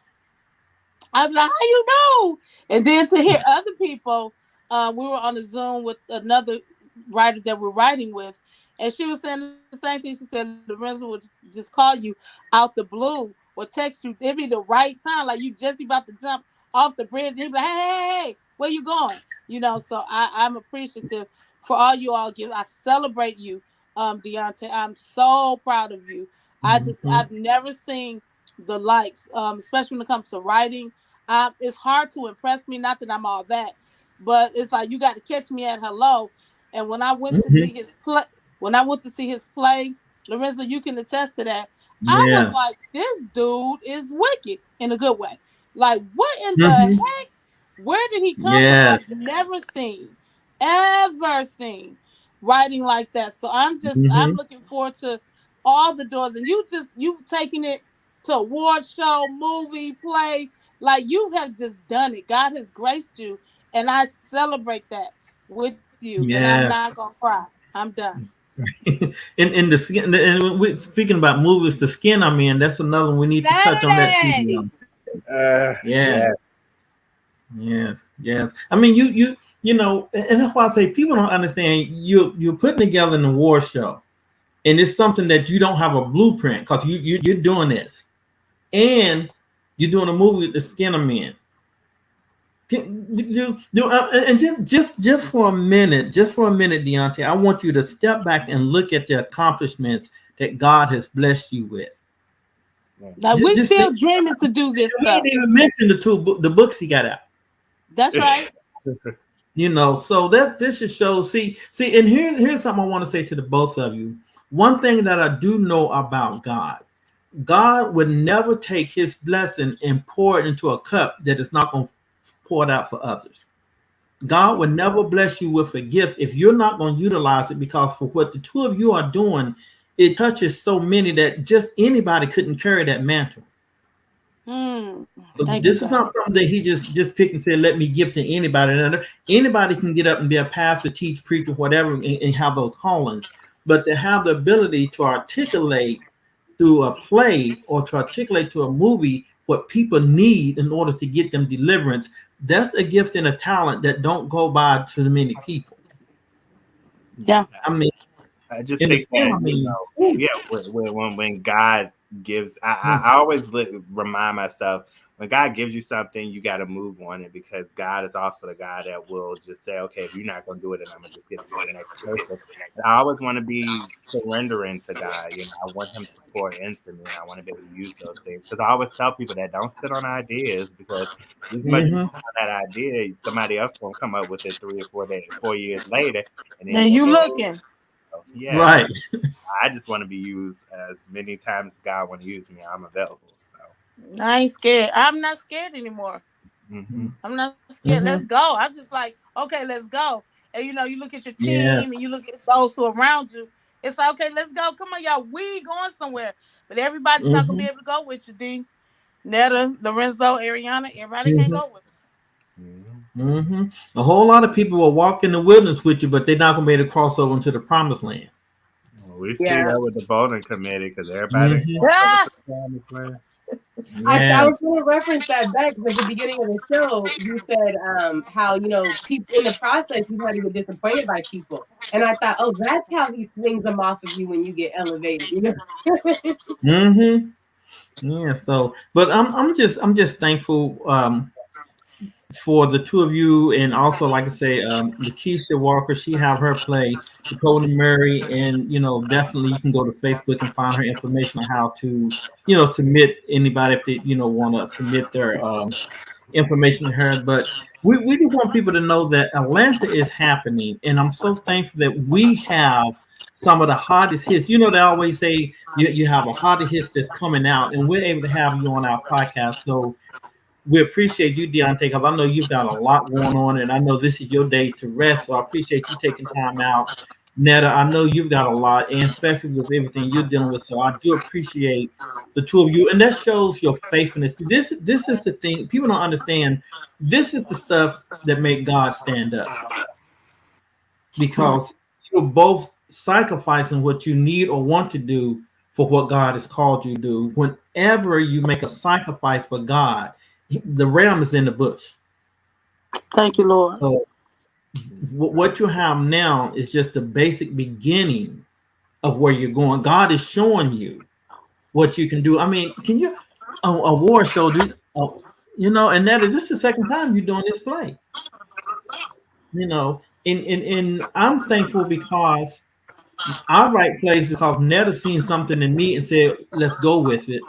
Speaker 5: I'm like, how you know? And then to hear other people, we were on a Zoom with another writer that we're writing with, and she was saying the same thing. She said Lorenzo would just call you out the blue or text you. It'd be the right time, like you just about to jump off the bridge. And he'd be like, hey, where you going? So I'm appreciative for all you all give. I celebrate you, Deontay. I'm so proud of you. I've never seen the likes, especially when it comes to writing. It's hard to impress me. Not that I'm all that, but it's like you got to catch me at hello. And when I went to see his play, Lorenzo, you can attest to that. I was
Speaker 1: Yeah.
Speaker 5: like, this dude is wicked in a good way. Like, what in the
Speaker 1: Mm-hmm.
Speaker 5: heck? Where did he come from? I've
Speaker 1: Yes.
Speaker 5: never ever seen writing like that. So I'm
Speaker 1: Mm-hmm.
Speaker 5: looking forward to all the doors. And you've taken it to award show, movie, play. Like you have just done it. God has graced you. And I celebrate that with you. And I'm not
Speaker 1: Yes.
Speaker 5: gonna cry. I'm done.
Speaker 1: in the skin, and we're speaking about movies, the skin I'm in, that's another one we need to touch on that too.
Speaker 5: Saturday.
Speaker 1: Yeah.
Speaker 4: Yeah.
Speaker 1: Yes. Yes. I mean, you know, and that's why I say people don't understand. You're putting together an award show, and it's something that you don't have a blueprint because you're doing this, and you're doing a movie with the skin I'm in. And just for a minute, Deontay, I want you to step back and look at the accomplishments that God has blessed you with.
Speaker 5: Like we still dreaming to do this
Speaker 1: We
Speaker 5: stuff.
Speaker 1: didn't even mention the books he got out.
Speaker 5: That's right.
Speaker 1: You know, so that this should show. See, and here's something I want to say to the both of you. One thing that I do know about God would never take his blessing and pour it into a cup that is not going to pour it out for others. God would never bless you with a gift if you're not going to utilize it, because for what the two of you are doing, it touches so many that just anybody couldn't carry that mantle. So this is not something that he just picked and said, let me give to anybody. Anybody can get up and be a pastor, teach, preacher, whatever, and have those callings. But to have the ability to articulate through a play or to articulate to a movie what people need in order to get them deliverance, that's a gift and a talent that don't go by to many people.
Speaker 5: Yeah.
Speaker 1: I mean,
Speaker 4: I just think that, when God gives, I always remind myself, when God gives you something, you got to move on it, because God is also the God that will just say, okay, if you're not going to do it, then I'm going to just give it to the next person. And I always want to be surrendering to God. You know, I want him to pour into me. I want to be able to use those things, because I always tell people that don't sit on ideas, because as much as you have that idea, somebody else will come up with it 3 or 4 years later. And then
Speaker 5: you looking.
Speaker 4: Yeah.
Speaker 1: Right.
Speaker 4: I just want to be used as many times as God want to use me. I'm available. So
Speaker 5: I ain't scared. I'm not scared anymore.
Speaker 4: mm-hmm.
Speaker 5: I'm not scared. Let's go. I'm just like, okay, let's go. And you know, you look at your team and you look at those who are around you. It's like, okay, let's go. Come on, y'all. We going somewhere. But everybody's not gonna be able to go with you, D. Netta, Lorenzo, Ariana. Everybody can't go with us.
Speaker 1: A whole lot of people will walk in the wilderness with you, but they're not gonna be able to cross over into the promised land.
Speaker 4: We see that with the Bolden committee, because everybody.
Speaker 2: I was going to reference that back at the beginning of the show. You said how, you know, people in the process, you might get disappointed by people. And I thought, oh, that's how he swings them off of you when you get elevated, you know?
Speaker 1: Yeah, so but I'm just thankful for the two of you, and also, like I say, Lakeisha Walker, she have her play Decoding Mary, and you know, definitely you can go to Facebook and find her information on how to, you know, submit anybody if they, you know, want to submit their information to her. But we just want people to know that Atlanta is happening, and I'm so thankful that we have some of the hottest hits. You know, they always say you have a hottest hits that's coming out, and we're able to have you on our podcast. So we appreciate you, Deontay, because I know you've got a lot going on, and I know this is your day to rest. So I appreciate you taking time out. Netta, I know you've got a lot, and especially with everything you're dealing with. So I do appreciate the two of you, and that shows your faithfulness. This is the thing people don't understand. This is the stuff that make God stand up, because you're both sacrificing what you need or want to do for what God has called you to do. Whenever you make a sacrifice for God, the ram is in the bush.
Speaker 5: Thank you, Lord.
Speaker 1: So what you have now is just the basic beginning of where you're going. God is showing you what you can do. I mean, can you a award show? You know, and that this is the second time you're doing this play. You know, and I'm thankful because I write plays because Netta seen something in me and said, "Let's go with it."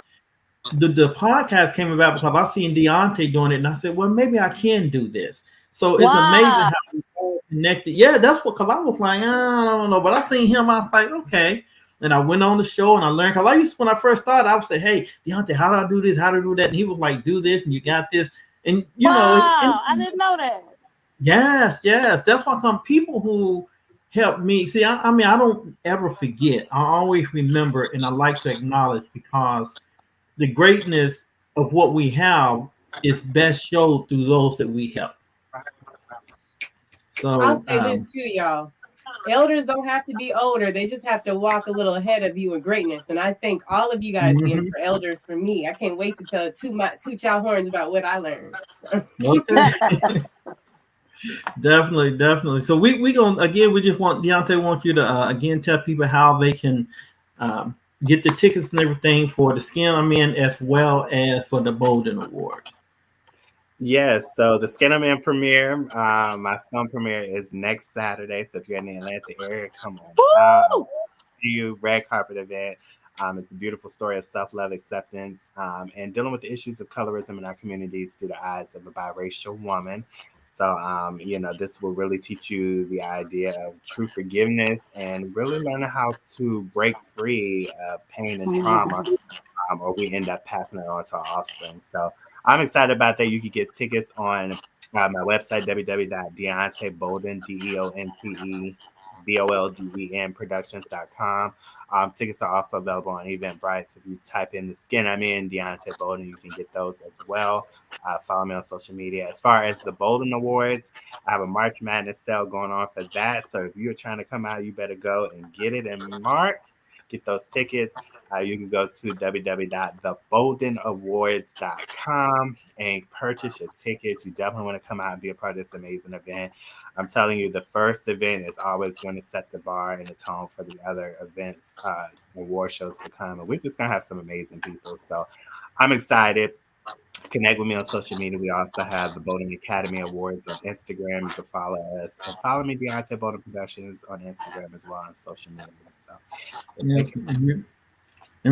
Speaker 1: the podcast came about because I seen Deontay doing it, and I said, well, maybe I can do this. So it's amazing how we all connected. Yeah, that's what, because I was like, I don't know, but I seen him. I was like, okay. And I went on the show and I learned, because I used to, when I first started, I would say, hey, Deontay, how do I do this? How do I do that? And he was like, do this, and you got this. And you know,
Speaker 5: I didn't know that.
Speaker 1: Yes. That's why come people who help me. See, I mean, I don't ever forget. I always remember, and I like to acknowledge, because the greatness of what we have is best showed through those that we help. So
Speaker 2: I'll say this too, y'all. Elders don't have to be older. They just have to walk a little ahead of you in greatness. And I thank all of you guys being for elders for me. I can't wait to tell two chow horns about what I learned.
Speaker 1: Okay. Definitely. So we gonna, again, we just want Deontay want you to again tell people how they can get the tickets and everything for the Skin I'm In, as well as for the Bolden Awards.
Speaker 4: Yes, so the Skin I'm In premiere, my film premiere is next Saturday. So if you're in the Atlanta area, come on. See you, red carpet event. It's a beautiful story of self-love, acceptance, and dealing with the issues of colorism in our communities through the eyes of a biracial woman. So, this will really teach you the idea of true forgiveness and really learning how to break free of pain and trauma, or we end up passing it on to our offspring. So I'm excited about that. You can get tickets on my website, www.DeonteBolden, DeonteBolden Productions.com. Tickets are also available on Eventbrite. So if you type in the Skin I'm In, Deontay Bolden, you can get those as well. Follow me on social media. As far as the Bolden Awards, I have a March Madness sale going on for that. So if you're trying to come out, you better go and get it in March. Get those tickets. You can go to www.theboldenawards.com and purchase your tickets. You definitely want to come out and be a part of this amazing event. I'm telling you, the first event is always going to set the bar and the tone for the other events, award shows to come. And we're just going to have some amazing people. So I'm excited. Connect with me on social media. We also have the Bolden Academy Awards on Instagram. You can follow us. And follow me, Deontay Bolden Productions, on Instagram as well on social media. So,
Speaker 1: and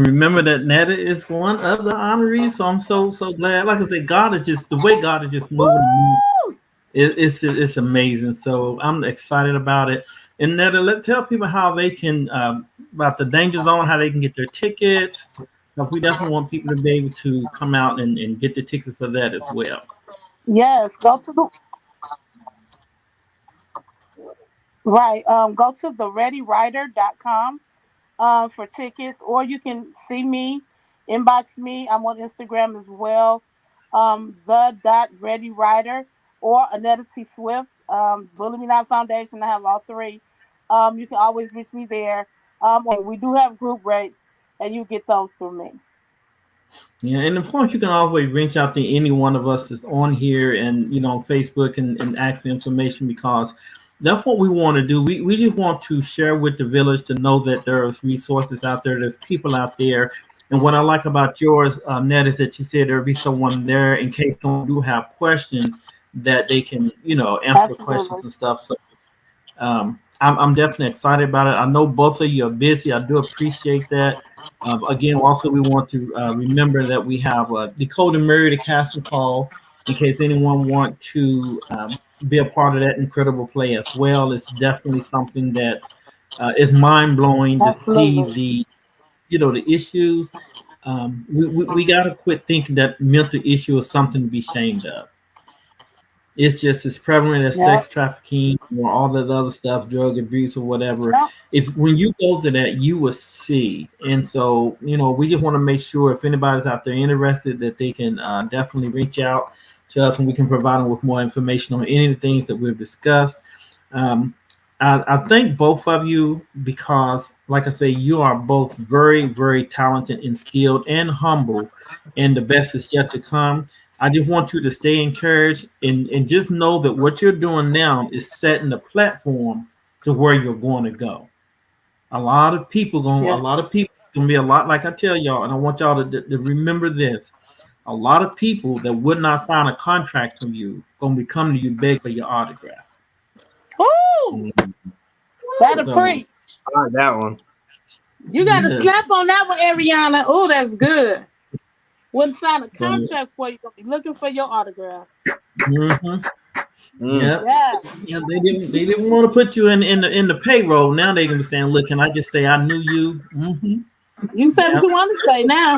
Speaker 1: remember that Netta is one of the honorees. So I'm so glad. Like I said, God is just, the way God is just moving. It's amazing. So I'm excited about it. And Netta, tell people how they can, about the Danger Zone, how they can get their tickets. Because we definitely want people to be able to come out and get the tickets for that as well.
Speaker 5: Yes, go to thereadywriter.com for tickets, or you can see me, inbox me. I'm on Instagram as well, the.readywriter, or Anetta T. Swift, Bully Me Not Foundation. I have all three. You can always reach me there. We do have group rates, and you get those through me.
Speaker 1: Yeah, and of course you can always reach out to any one of us that's on here and on Facebook and ask for information, because that's what we want to do. We just want to share with the village to know that there's resources out there, there's people out there. And what I like about yours, Ned, is that you said there'll be someone there in case someone do have questions that they can, answer the questions and stuff. So I'm definitely excited about it. I know both of you are busy. I do appreciate that. Again, also we want to remember that we have Decoding Mary, the casting call, in case anyone want to be a part of that incredible play as well. It's definitely something that is mind blowing to see the issues. We got to quit thinking that mental issue is something to be ashamed of. It's just as prevalent as sex trafficking or all that other stuff, drug abuse or whatever. If when you go to that, you will see. And so, we just want to make sure if anybody's out there interested that they can definitely reach out to us, and we can provide them with more information on any of the things that we've discussed. I thank both of you because, like I say, you are both very, very talented and skilled and humble, and the best is yet to come. I just want you to stay encouraged and just know that what you're doing now is setting the platform to where you're going to go. A lot of people going to be a lot, like I tell y'all, and I want y'all to remember this. A lot of people that would not sign a contract from you going to be coming to you beg for your autograph.
Speaker 5: Woo! That'll preach.
Speaker 4: I like that one.
Speaker 5: You got to slap on that one, Ariana. Oh, that's good. Wouldn't sign a contract for you. Gonna be looking for your autograph.
Speaker 1: Yeah. They didn't want to put you in the payroll. Now they can be saying, "Look, can I just say I knew you?"
Speaker 5: You say what you want to say now.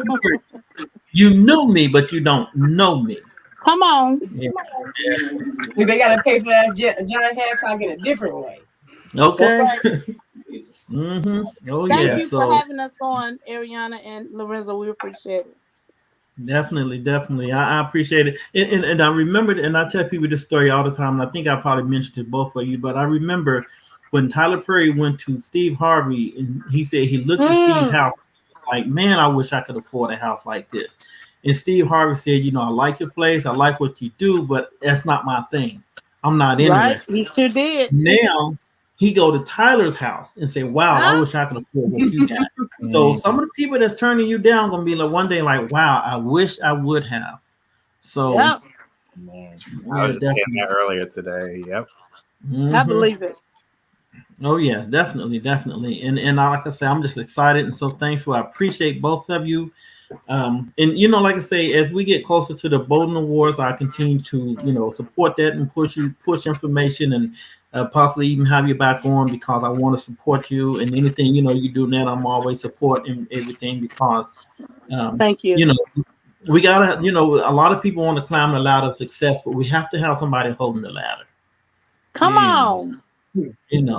Speaker 1: You knew me, but you don't know me.
Speaker 5: Come on.
Speaker 1: Yeah.
Speaker 2: They got to pay for that John Hancock in a different way.
Speaker 1: Okay.
Speaker 5: Right.
Speaker 1: Oh,
Speaker 5: Thank you for having us on, Ariana and Lorenzo. We appreciate it.
Speaker 1: Definitely. I appreciate it. And I remembered, and I tell people this story all the time, and I think I probably mentioned it to both of you, but I remember when Tyler Perry went to Steve Harvey, and he said he looked at Steve's house like, man, I wish I could afford a house like this. And Steve Harvey said, I like your place, I like what you do, but that's not my thing. I'm not interested.
Speaker 5: Right, he sure did.
Speaker 1: Now he go to Tyler's house and say, wow, I wish I could afford what you got. So some of the people that's turning you down gonna be like one day like, wow, I wish I would have. So
Speaker 4: man, I was getting that earlier today. Yep.
Speaker 5: I believe it.
Speaker 1: Oh yes, definitely. And like I say, I'm just excited and so thankful. I appreciate both of you. And like I say, as we get closer to the Bolden Awards, I continue to support that and push information and possibly even have you back on because I want to support you and anything you do now. I'm always supporting everything because
Speaker 5: thank you.
Speaker 1: We gotta a lot of people want to climb the ladder of success, but we have to have somebody holding the ladder.
Speaker 5: Come on.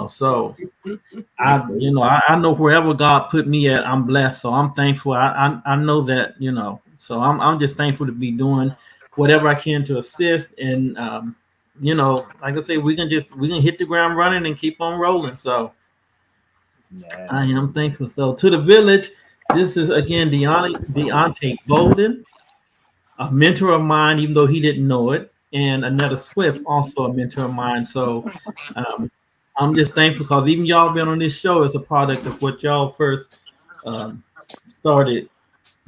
Speaker 1: So I know wherever God put me at, I'm blessed. So I'm thankful. I know that, so I'm just thankful to be doing whatever I can to assist. And, like I say, we can hit the ground running and keep on rolling. So I am thankful. So to the village, this is again, Deontay Bolden, a mentor of mine, even though he didn't know it. And Annetta Swift, also a mentor of mine. So, I'm just thankful because even y'all been on this show as a product of what y'all first started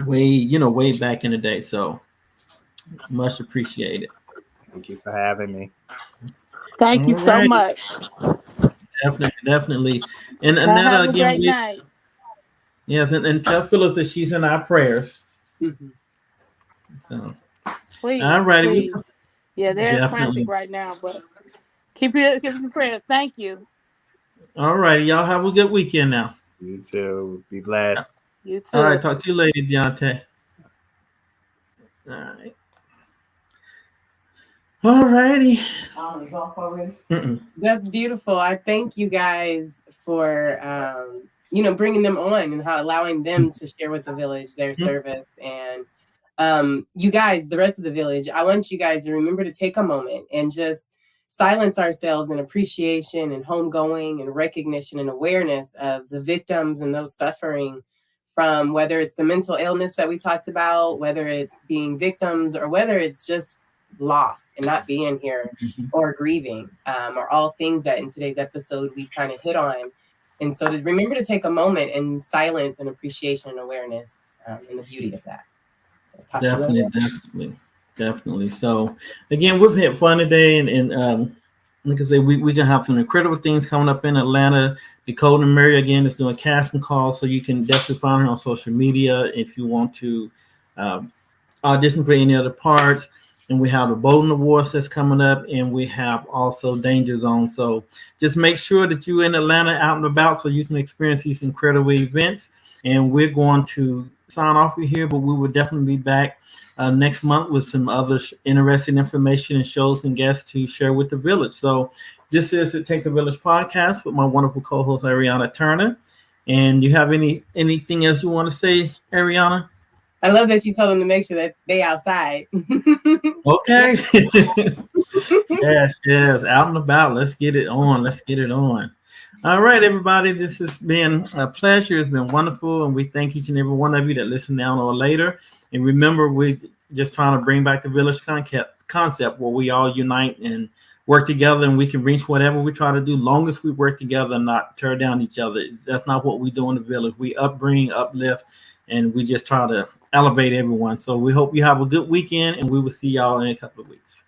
Speaker 1: way back in the day. So much appreciated.
Speaker 4: Thank you for having me.
Speaker 5: Thank you so much.
Speaker 1: Definitely. And
Speaker 5: have a great night.
Speaker 1: Yes, and tell Phyllis that she's in our prayers. So
Speaker 5: please.
Speaker 1: All righty.
Speaker 5: Please. Yeah, they're frantic right now, but keep your prayers. Thank you.
Speaker 1: All right, y'all have a good weekend now.
Speaker 4: You too. Be blessed.
Speaker 5: You too.
Speaker 1: All right, talk to you later, Deontay. All right. All righty.
Speaker 2: It's off already. That's beautiful. I thank you guys for bringing them on and allowing them to share with the village their service. And you guys, the rest of the village, I want you guys to remember to take a moment and just silence ourselves in appreciation and homegoing and recognition and awareness of the victims and those suffering from whether it's the mental illness that we talked about, whether it's being victims, or whether it's just lost and not being here or grieving, are all things that in today's episode we kind of hit on. And so to remember to take a moment in silence and appreciation and awareness and the beauty of that.
Speaker 1: Definitely. So again, we've had fun today, and like I say, we can have some incredible things coming up in Atlanta. Decoding Mary again is doing casting calls, so you can definitely find her on social media if you want to audition for any other parts. And we have the Bolden Awards that's coming up, and we have also Danger Zone. So just make sure that you're in Atlanta out and about so you can experience these incredible events. And we're going to sign off here, but we will definitely be back next month with some other interesting information and shows and guests to share with the village. So this is It Takes a Village podcast with my wonderful co-host, Ariana Turner. And you have anything else you want to say, Ariana?
Speaker 2: I love that you told them to make sure that they outside.
Speaker 1: Okay. Yes. Out and about. Let's get it on. All right, everybody. This has been a pleasure. It's been wonderful. And we thank each and every one of you that listen now or later. And remember, we're just trying to bring back the village concept where we all unite and work together, and we can reach whatever we try to do, long as we work together and not tear down each other. That's not what we do in the village. We upbring, uplift, and we just try to elevate everyone. So we hope you have a good weekend, and we will see y'all in a couple of weeks.